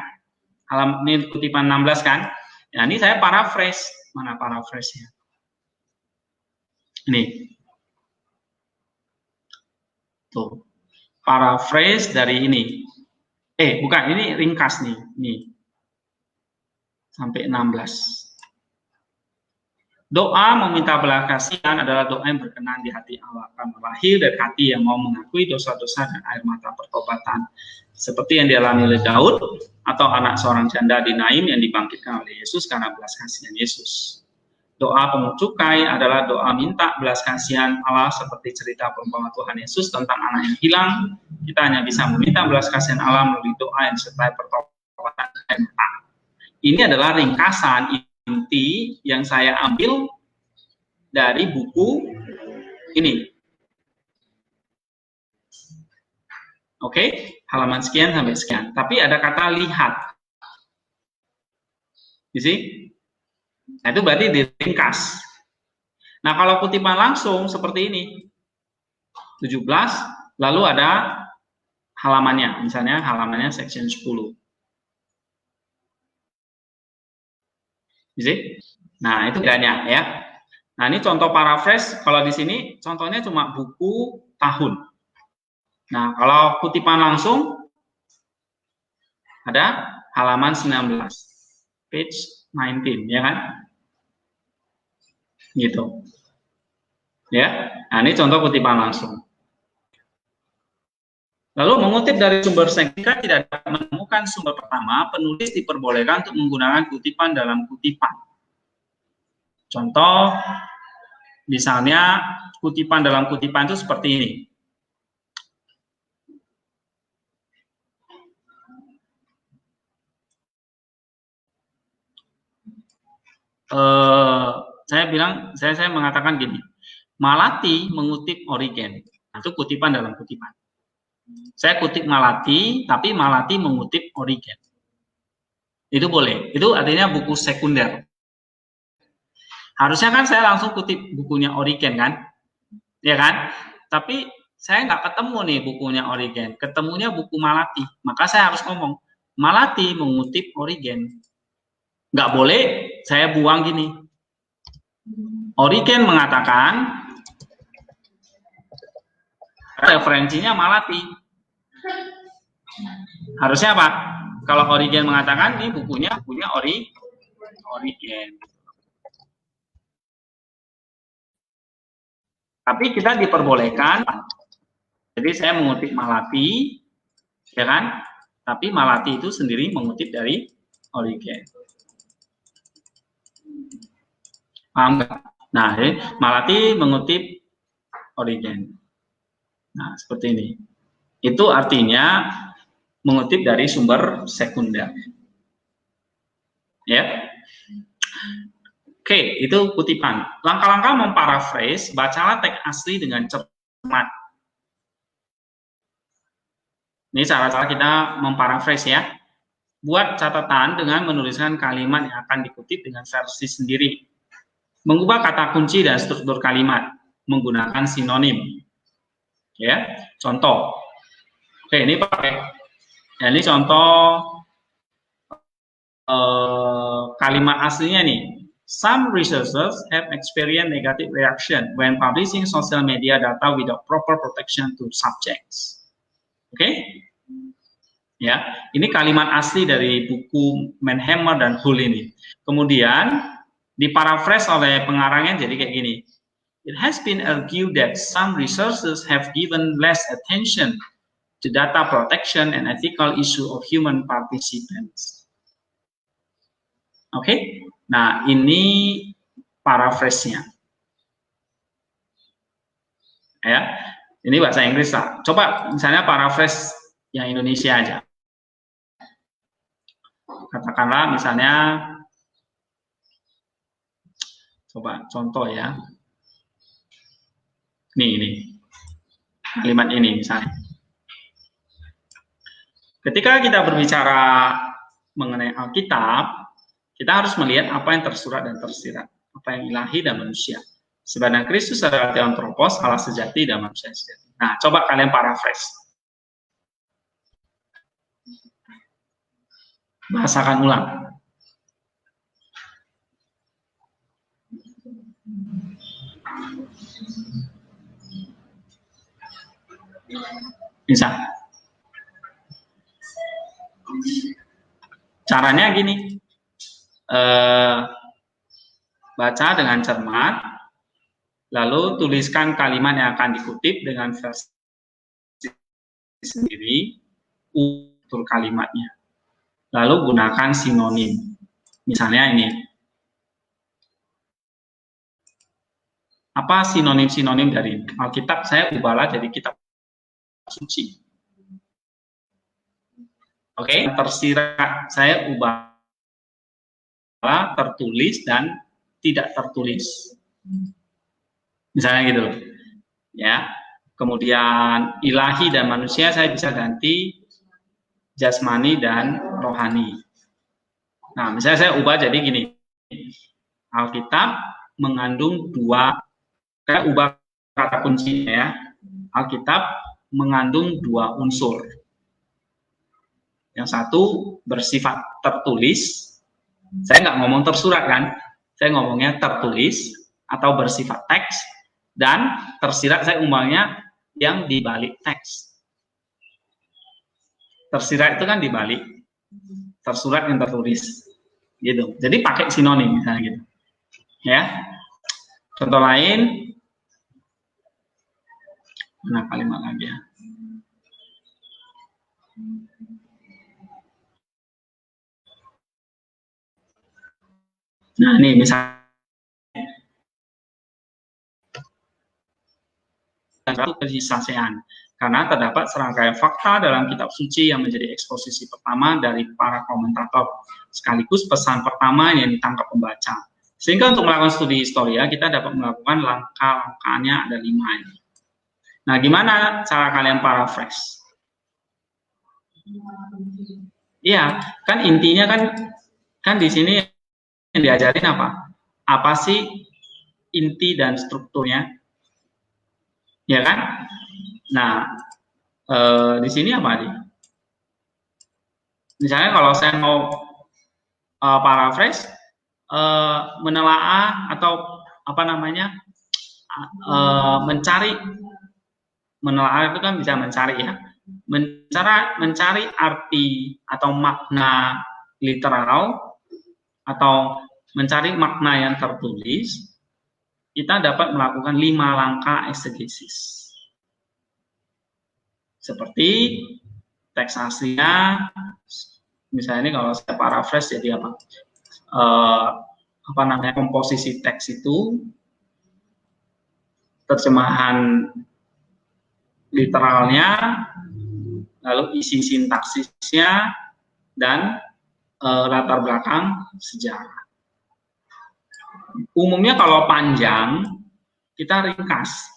Halaman ini kutipan 16 kan? Nah, ini saya paraphrase. Mana paraphrase-nya? Nih. Tuh. Paraphrase dari ini. Bukan, ini ringkas nih. Nih. Sampai 16. Doa meminta belas kasihan adalah doa yang berkenan di hati Allah, karena lahir dari hati yang mau mengakui dosa-dosa dan air mata pertobatan, seperti yang dialami oleh Daud atau anak seorang janda di Naim yang dibangkitkan oleh Yesus karena belas kasihan Yesus. Doa pemungut cukai adalah doa minta belas kasihan Allah, seperti cerita perumpamaan Tuhan Yesus tentang anak yang hilang. Kita hanya bisa meminta belas kasihan Allah melalui doa yang disertai pertobatan dan air mata. Ini adalah ringkasan inti yang saya ambil dari buku ini. Oke, halaman sekian sampai sekian. Tapi ada kata lihat. You see? Nah, itu berarti diringkas. Nah, kalau kutipan langsung seperti ini. 17, lalu ada halamannya. Misalnya halamannya section 10. You see? Nah, itu bedanya ya. Nah, ini contoh paraphrase. Kalau di sini contohnya cuma buku tahun. Nah, kalau kutipan langsung ada halaman 19. Page 19, ya kan? Gitu. Ya. Nah, ini contoh kutipan langsung. Lalu mengutip dari sumber jika tidak dapat menemukan sumber pertama, penulis diperbolehkan untuk menggunakan kutipan dalam kutipan. Contoh, misalnya kutipan dalam kutipan itu seperti ini. Saya mengatakan gini, Malati mengutip Origen, itu kutipan dalam kutipan. Saya kutip Malati, tapi Malati mengutip Origen. Itu boleh. Itu artinya buku sekunder. Harusnya kan saya langsung kutip bukunya Origen kan, ya kan? Tapi saya nggak ketemu nih bukunya Origen, ketemunya buku Malati. Maka saya harus ngomong, Malati mengutip Origen. Nggak boleh saya buang gini. Origen mengatakan referensinya Malati. Harusnya apa? Kalau Origen mengatakan ini bukunya Origen. Tapi kita diperbolehkan. Jadi saya mengutip Malati, ya kan? Tapi Malati itu sendiri mengutip dari Origen. Paham nggak? Nah, Malati mengutip Origen. Nah, seperti ini. Itu artinya mengutip dari sumber sekunder. Ya. Oke, itu kutipan. Langkah-langkah memparaphrase, bacalah teks asli dengan cermat. Ini cara-cara kita memparaphrase ya. Buat catatan dengan menuliskan kalimat yang akan dikutip dengan versi sendiri. Mengubah kata kunci dan struktur kalimat menggunakan sinonim. Ya, contoh. Oke, ini pakai. Ya, ini contoh kalimat aslinya nih. Some researchers have experienced negative reaction when publishing social media data without proper protection to subjects. Oke? Ya, ini kalimat asli dari buku Manhammer dan Hull ini. Kemudian diparaphrase oleh pengarangnya jadi kayak gini. It has been argued that some researchers have given less attention to data protection and ethical issue of human participants. Oke? Nah, ini paraphrase-nya. Ya. Ini bahasa Inggris lah. Coba misalnya paraphrase yang Indonesia aja. Katakanlah misalnya, coba contoh ya. Ini kalimat ini misalnya. Ketika kita berbicara mengenai Alkitab, kita harus melihat apa yang tersurat dan tersirat, apa yang ilahi dan manusia. Sebenarnya Kristus adalah Theanthropos, Allah sejati dan manusia sejati. Nah, coba kalian paraphrase. Bahasakan ulang. Bisa. Caranya gini. Baca dengan cermat, lalu tuliskan kalimat yang akan dikutip dengan versi sendiri, utur kalimatnya. Lalu gunakan sinonim. Misalnya ini. Apa sinonim-sinonim dari Alkitab? Saya ubahlah jadi kitab suci. Oke, tersirat saya ubah tertulis dan tidak tertulis. Misalnya gitu. Ya. Kemudian ilahi dan manusia saya bisa ganti jasmani dan rohani. Nah, misalnya saya ubah jadi gini. Alkitab mengandung dua, saya ubah kata kuncinya ya. Alkitab mengandung dua unsur. Yang satu bersifat tertulis. Saya nggak ngomong tersurat kan. Saya ngomongnya tertulis atau bersifat teks. Dan tersirat saya umpamanya yang dibalik teks. Tersirat itu kan dibalik. Tersurat yang tertulis. Gitu. Jadi pakai sinonim misalnya gitu. Ya. Contoh lain. Mana kalimat lagi ya? Nah, ini misalnya kesaksian, karena terdapat serangkaian fakta dalam kitab suci yang menjadi eksposisi pertama dari para komentator, sekaligus pesan pertama yang ditangkap pembaca. Sehingga untuk melakukan studi historia, kita dapat melakukan langkah-langkahnya ada 5 ini. Nah, gimana cara kalian paraphrase? Iya, kan intinya kan di sini yang diajarin apa? Apa sih inti dan strukturnya? Ya kan? Nah, di sini apa nih? Misalnya kalau saya mau paraphrase, menelaah atau apa namanya, mencari, menelaah itu kan bisa mencari ya, mencari arti atau makna literal atau mencari makna yang tertulis, kita dapat melakukan 5 langkah eksegesis. Seperti teks aslinya, misalnya ini kalau saya paraphrase jadi apa? Apa namanya, komposisi teks itu, terjemahan literalnya, lalu isi sintaksisnya, dan latar belakang sejarah. Umumnya kalau panjang kita ringkas,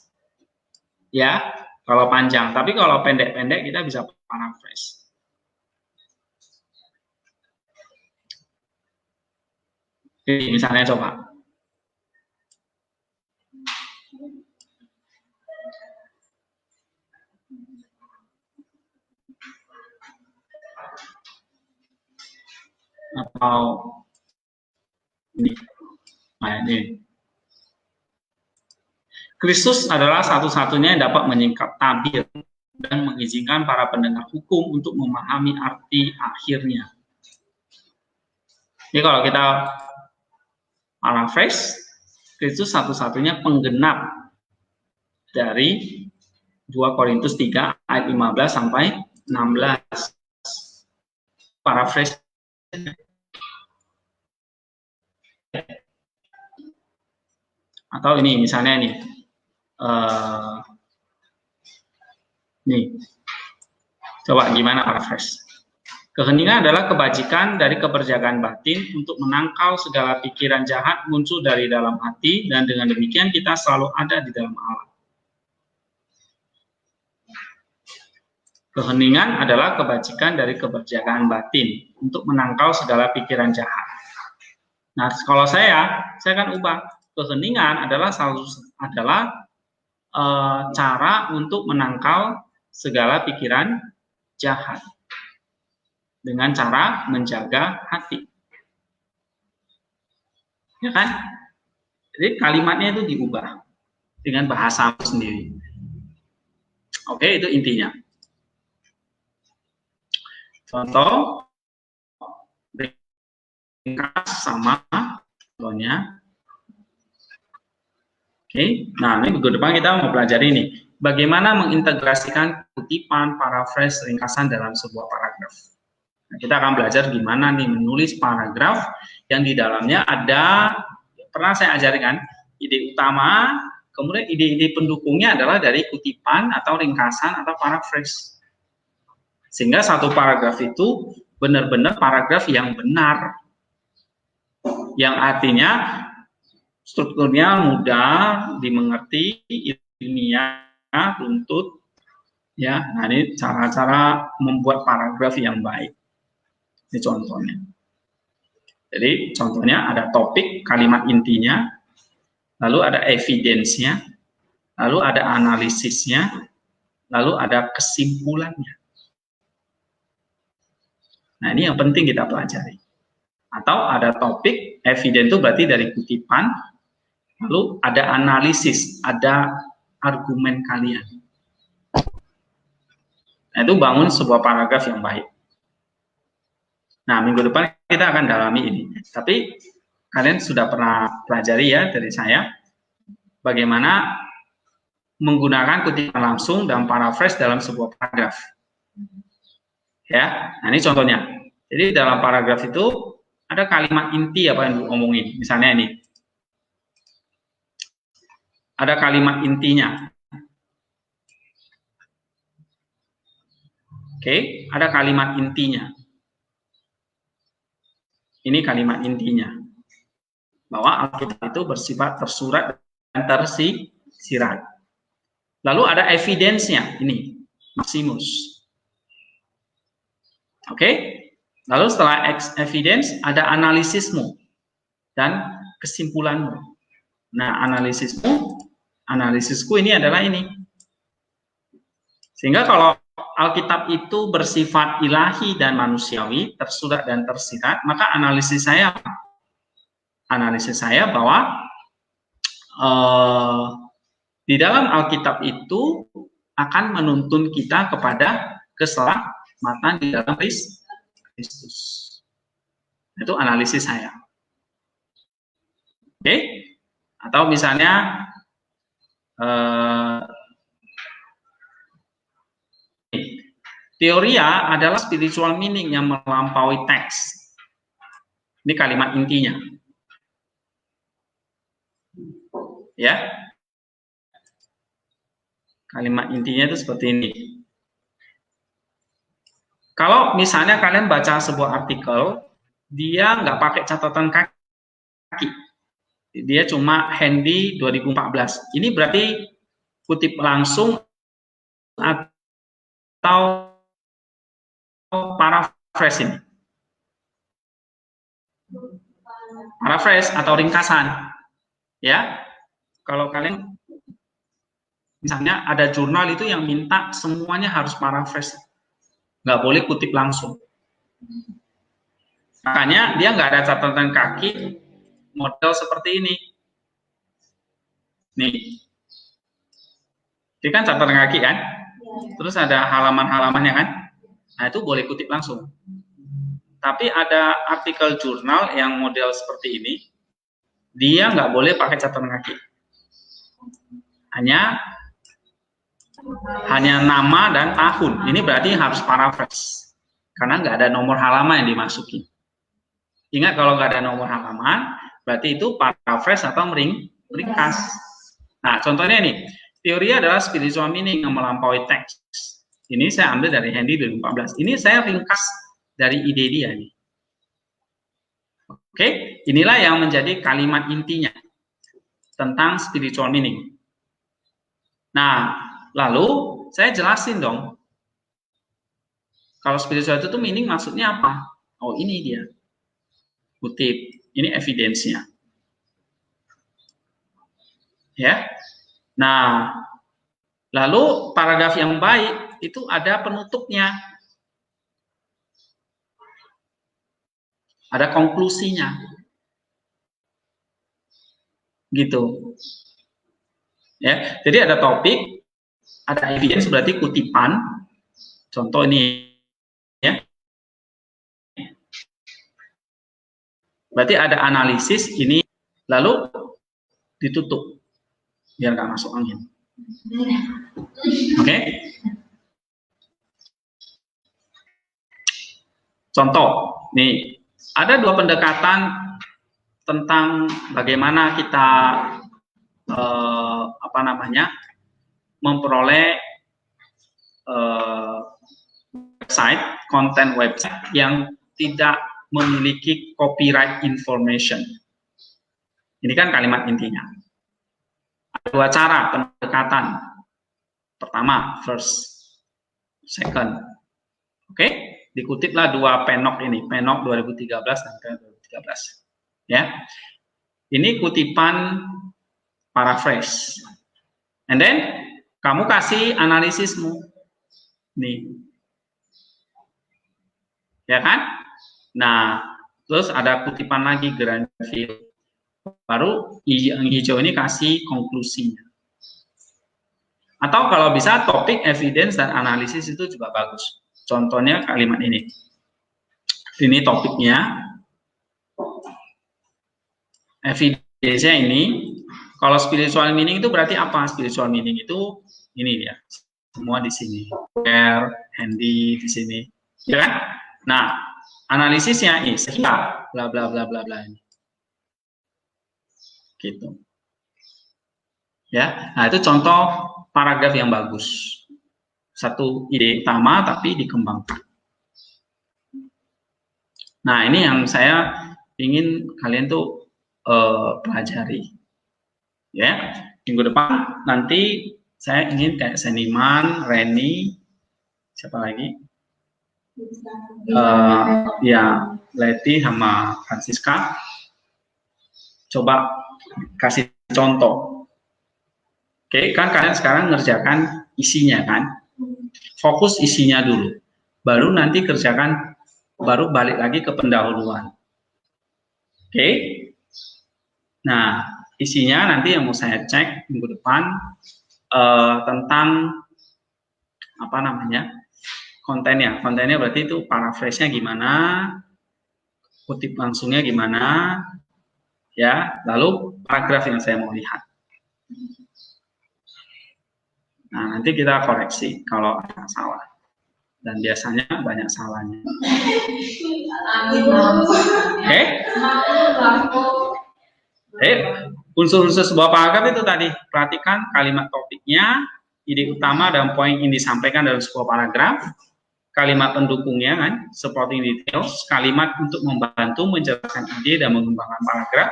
ya kalau panjang. Tapi kalau pendek-pendek kita bisa paraphrase. Jadi misalnya coba. Atau ini. Nah, ini. Kristus adalah satu-satunya yang dapat menyingkap tabir dan mengizinkan para pendengar hukum untuk memahami arti akhirnya. Jadi kalau kita paraphrase, Kristus satu-satunya penggenap dari 2 Korintus 3 ayat 15 sampai 16. Paraphrase. Atau ini misalnya nih. Nih. Coba gimana paraphrase? Keheningan adalah kebajikan dari keberjagaan batin untuk menangkal segala pikiran jahat muncul dari dalam hati, dan dengan demikian kita selalu ada di dalam Allah. Keheningan adalah kebajikan dari keberjagaan batin untuk menangkal segala pikiran jahat. Nah, kalau saya akan ubah. Keheningan adalah cara untuk menangkal segala pikiran jahat dengan cara menjaga hati. Ya kan? Jadi kalimatnya itu diubah dengan bahasa sendiri. Oke, itu intinya. Contoh ringkas sama contohnya. Oke, nah ini minggu depan kita mau pelajari ini bagaimana mengintegrasikan kutipan, paraphrase, ringkasan dalam sebuah paragraf. Nah, kita akan belajar gimana nih menulis paragraf yang di dalamnya ada, pernah saya ajarkan, ide utama, kemudian ide-ide pendukungnya adalah dari kutipan atau ringkasan atau paraphrase. Sehingga satu paragraf itu benar-benar paragraf yang benar. Yang artinya strukturnya mudah dimengerti, ilmiah, runtut. Ya, nah ini cara-cara membuat paragraf yang baik. Ini contohnya. Jadi contohnya ada topik, kalimat intinya, lalu ada evidence-nya, lalu ada analisisnya, lalu ada kesimpulannya. Nah ini yang penting kita pelajari. Atau ada topik, evidence itu berarti dari kutipan, lalu ada analisis, ada argumen kalian. Nah itu bangun sebuah paragraf yang baik. Nah, minggu depan kita akan dalami ini. Tapi kalian sudah pernah pelajari ya dari saya bagaimana menggunakan kutipan langsung dan paraphrase dalam sebuah paragraf. Ya, nah ini contohnya. Jadi dalam paragraf itu ada kalimat inti apa yang diomongin. Misalnya ini. Ada kalimat intinya. Oke, ada kalimat intinya. Ini kalimat intinya, bahwa Alkitab itu bersifat tersurat dan tersirat. Lalu ada evidence-nya, ini Maximus. Oke, lalu setelah evidence ada analisismu dan kesimpulanmu. Nah, analisisku ini adalah ini. Sehingga kalau Alkitab itu bersifat ilahi dan manusiawi, tersurat dan tersirat, maka analisis saya bahwa di dalam Alkitab itu akan menuntun kita kepada keselamatan di dalam Kristus. Itu analisis saya. Oke? Atau misalnya teoria adalah spiritual meaning yang melampaui teks. Ini kalimat intinya. Ya. Kalimat intinya itu seperti ini. Kalau misalnya kalian baca sebuah artikel, dia nggak pakai catatan kaki. Dia cuma handy 2014. Ini berarti kutip langsung atau paraphrase ini. Paraphrase atau ringkasan. Ya. Kalau kalian misalnya ada jurnal itu yang minta semuanya harus paraphrase. Nggak boleh kutip langsung. Makanya dia nggak ada catatan kaki, model seperti ini. Nih. Ini kan catatan kaki kan? Terus ada halaman-halamannya kan? Nah, itu boleh kutip langsung. Tapi ada artikel jurnal yang model seperti ini, dia nggak boleh pakai catatan kaki. Hanya nama dan tahun. Ini berarti harus paraphrase. Karena nggak ada nomor halaman yang dimasuki. Ingat, kalau nggak ada nomor halaman, berarti itu paraphrase atau meringkas. Nah, contohnya nih, teori adalah spiritual meaning yang melampaui teks. Ini saya ambil dari Handy 2014. Ini saya ringkas dari ide dia nih. Oke, inilah yang menjadi kalimat intinya tentang spiritual meaning. Nah, lalu saya jelasin dong. Kalau spiritual itu meaning maksudnya apa? Oh, ini dia. Kutip. Ini evidence-nya. Ya. Nah, lalu paragraf yang baik itu ada penutupnya. Ada konklusinya. Gitu. Ya. Jadi ada topik, ada evidence berarti kutipan. Contoh ini ya. Berarti ada analisis ini, lalu ditutup biar nggak masuk angin. Oke? Contoh, nih ada dua pendekatan tentang bagaimana kita memperoleh website, konten website yang tidak memiliki copyright information. Ini kan kalimat intinya. Ada dua cara pendekatan. Pertama, first, second. Oke, dikutiplah dua penok ini, penok 2013 dan 2013. Ya, ini kutipan paraphrase. And then kamu kasih analisismu, nih, ya kan? Nah, terus ada kutipan lagi Granville. Baru yang hijau ini kasih konklusinya. Atau kalau bisa topik, evidence, dan analisis itu juga bagus. Contohnya kalimat ini. Ini topiknya. Evidence-nya ini. Kalau spiritual meaning itu berarti apa? Spiritual meaning itu ini dia. Semua di sini. Care, Handy di sini. Ya kan? Nah, analisisnya ini sehingga bla bla bla bla bla ini. Gitu. Ya. Nah, itu contoh paragraf yang bagus. Satu ide utama tapi dikembangkan. Nah, ini yang saya ingin kalian tuh pelajari. Ya, minggu depan nanti saya ingin kayak seniman, Reni, siapa lagi? Ya, Leti sama Francisca. Coba kasih contoh. Oke, kan kalian sekarang ngerjakan isinya kan? Fokus isinya dulu. Baru nanti kerjakan, baru balik lagi ke pendahuluan. Oke? Nah, isinya nanti yang mau saya cek minggu depan tentang apa namanya? Kontennya. Kontennya berarti itu paraphrase-nya gimana? Kutip langsungnya gimana? Ya, lalu paragraf yang saya mau lihat. Nah, nanti kita koreksi kalau ada salah. Dan biasanya banyak salahnya. Oke? Unsur-unsur sebuah paragraf itu tadi. Perhatikan kalimat topiknya, ide utama dan poin yang disampaikan dalam sebuah paragraf, kalimat pendukungnya kan, supporting details, kalimat untuk membantu menjelaskan ide dan mengembangkan paragraf,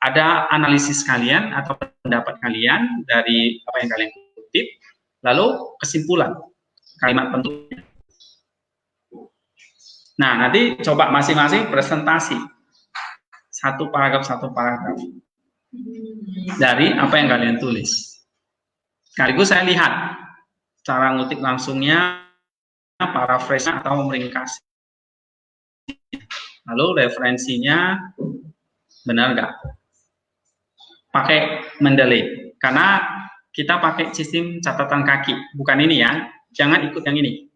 ada analisis kalian atau pendapat kalian dari apa yang kalian kutip, lalu kesimpulan, kalimat pendukungnya. Nah, nanti coba masing-masing presentasi satu paragraf dari apa yang kalian tulis. Sekaligus saya lihat cara ngutip langsungnya, paraphrase atau meringkas. Lalu referensinya Benar nggak? Pakai Mendeley. Karena kita pakai sistem catatan kaki. Bukan ini ya. Jangan ikut yang ini.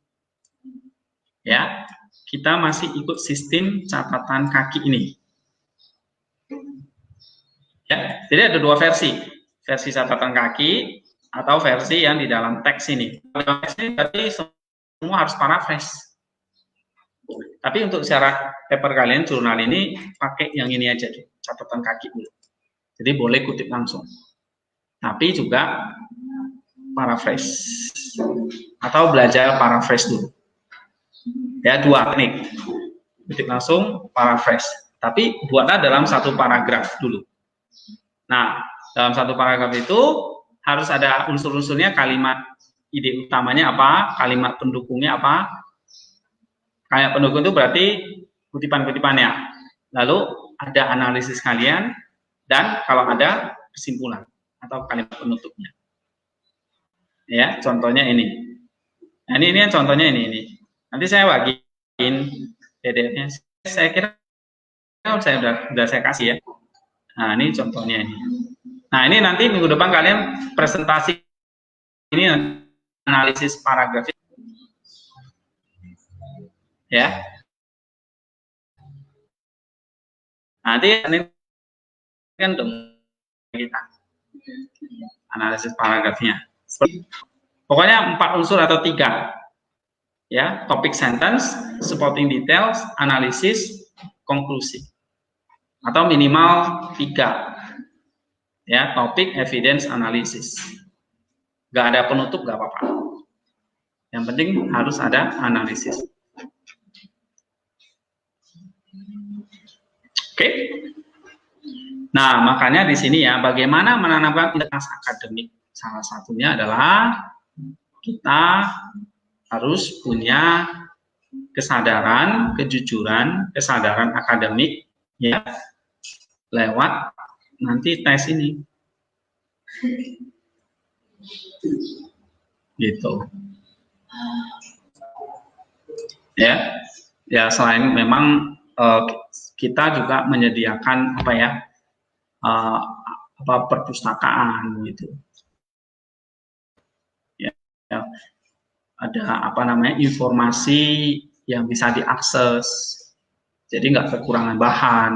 Ya. Kita masih ikut sistem catatan kaki ini. Ya. Jadi ada dua versi. Versi catatan kaki atau versi yang di dalam teks ini. Dalam teks ini berarti semua harus paraphrase. Tapi untuk syarat paper kalian, jurnal ini, pakai yang ini aja, catatan kaki dulu. Jadi boleh kutip langsung. Tapi juga paraphrase. Atau belajar paraphrase dulu. Ya, dua teknik. Kutip langsung, paraphrase. Tapi buatlah dalam satu paragraf dulu. Nah, dalam satu paragraf itu harus ada unsur-unsurnya, kalimat ide utamanya apa, kalimat pendukungnya apa. Kalimat pendukung itu berarti kutipan-kutipannya. Lalu ada analisis kalian, dan kalau ada kesimpulan atau kalimat penutupnya. Ya, contohnya ini. Nah, ini contohnya ini. Nanti saya bagiin PDF-nya. Saya kira saya udah saya kasih ya. Nah, ini contohnya ini. Nah, ini nanti minggu depan kalian presentasi ini analisis paragraf. Ya. Nanti ini kan kita analisis paragrafnya. Pokoknya 4 unsur atau 3. Ya, topik sentence, supporting details, analisis, konklusi. Atau minimal 3. Ya, topik, evidence, analisis. Gak ada penutup, gak apa-apa. Yang penting harus ada analisis. Oke. Nah, makanya di sini ya, bagaimana menanamkan integritas akademik. Salah satunya adalah kita harus punya kesadaran, kejujuran, kesadaran akademik ya lewat nanti tes ini. Gitu. Ya. Ya, selain memang kita juga menyediakan apa ya? Perpustakaan gitu. Ya. Ada apa namanya informasi yang bisa diakses, jadi nggak kekurangan bahan,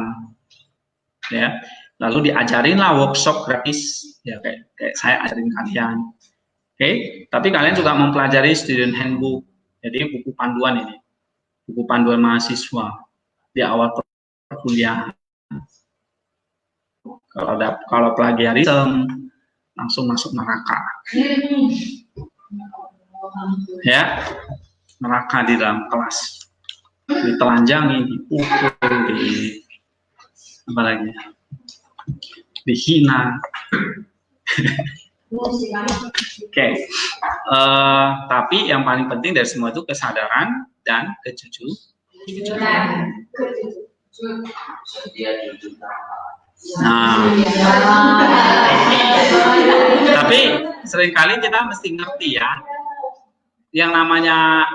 ya. Lalu diajarinlah workshop gratis, ya kayak saya ajarin kalian, oke. Tapi kalian juga mempelajari student handbook, jadi buku panduan ini, buku panduan mahasiswa di awal perkuliahan. Kalau plagiarisme langsung masuk neraka. Ya, neraka di dalam kelas, ditelanjangi, dipukul, apa lagi, dihina. Oke. Tapi yang paling penting dari semua itu kesadaran dan kejujuran. Nah, tapi seringkali kita mesti ngerti ya, yang namanya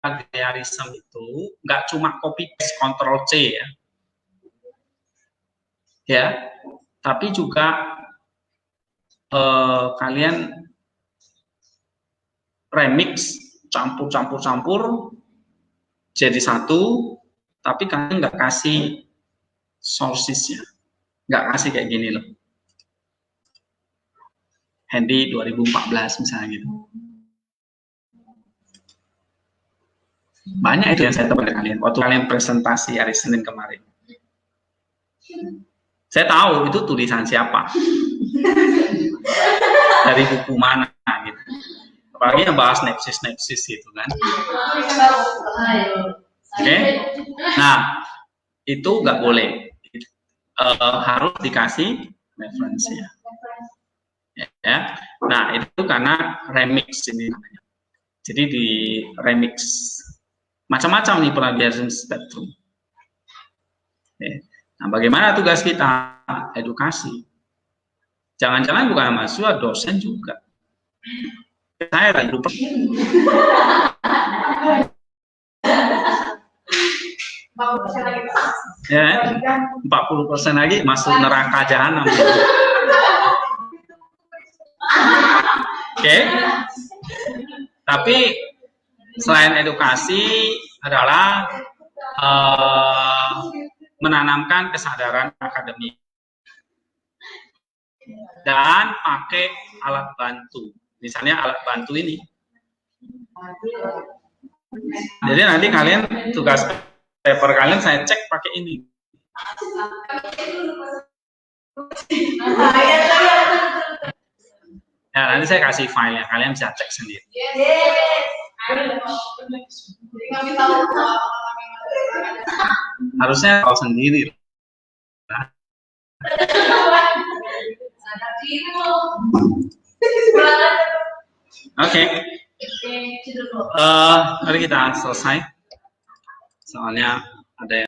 plagiarisme itu nggak cuma copy paste Ctrl C ya, tapi juga kalian remix, campur jadi satu, tapi kalian nggak kasih sourcesnya, nggak kasih kayak gini loh. Handy 2014 misalnya gitu. Banyak itu yang saya temukan kalian waktu kalian presentasi hari Senin kemarin. Saya tahu itu tulisan siapa, dari buku mana gitu. Apalagi yang bahas nepsis gitu kan. Oke. Nah, itu nggak boleh. Harus dikasih referensi ya. Nah, itu karena remix ini namanya. Jadi di remix macam-macam nih plagiarisme spektrum. Nah, bagaimana tugas kita? Edukasi. Jangan-jangan bukan mahasiswa, dosen juga. Saya lagi lupa. Ya, 40% lagi masuk neraka jahanam. Oke. Tapi selain edukasi adalah menanamkan kesadaran akademik dan pakai alat bantu. Misalnya alat bantu ini. Jadi nanti kalian tugas paper kalian saya cek pakai ini. Ya, nanti saya kasih filenya, kalian bisa cek sendiri. Harusnya tahu sendiri. Oke. Mari kita selesai. Soalnya ada yang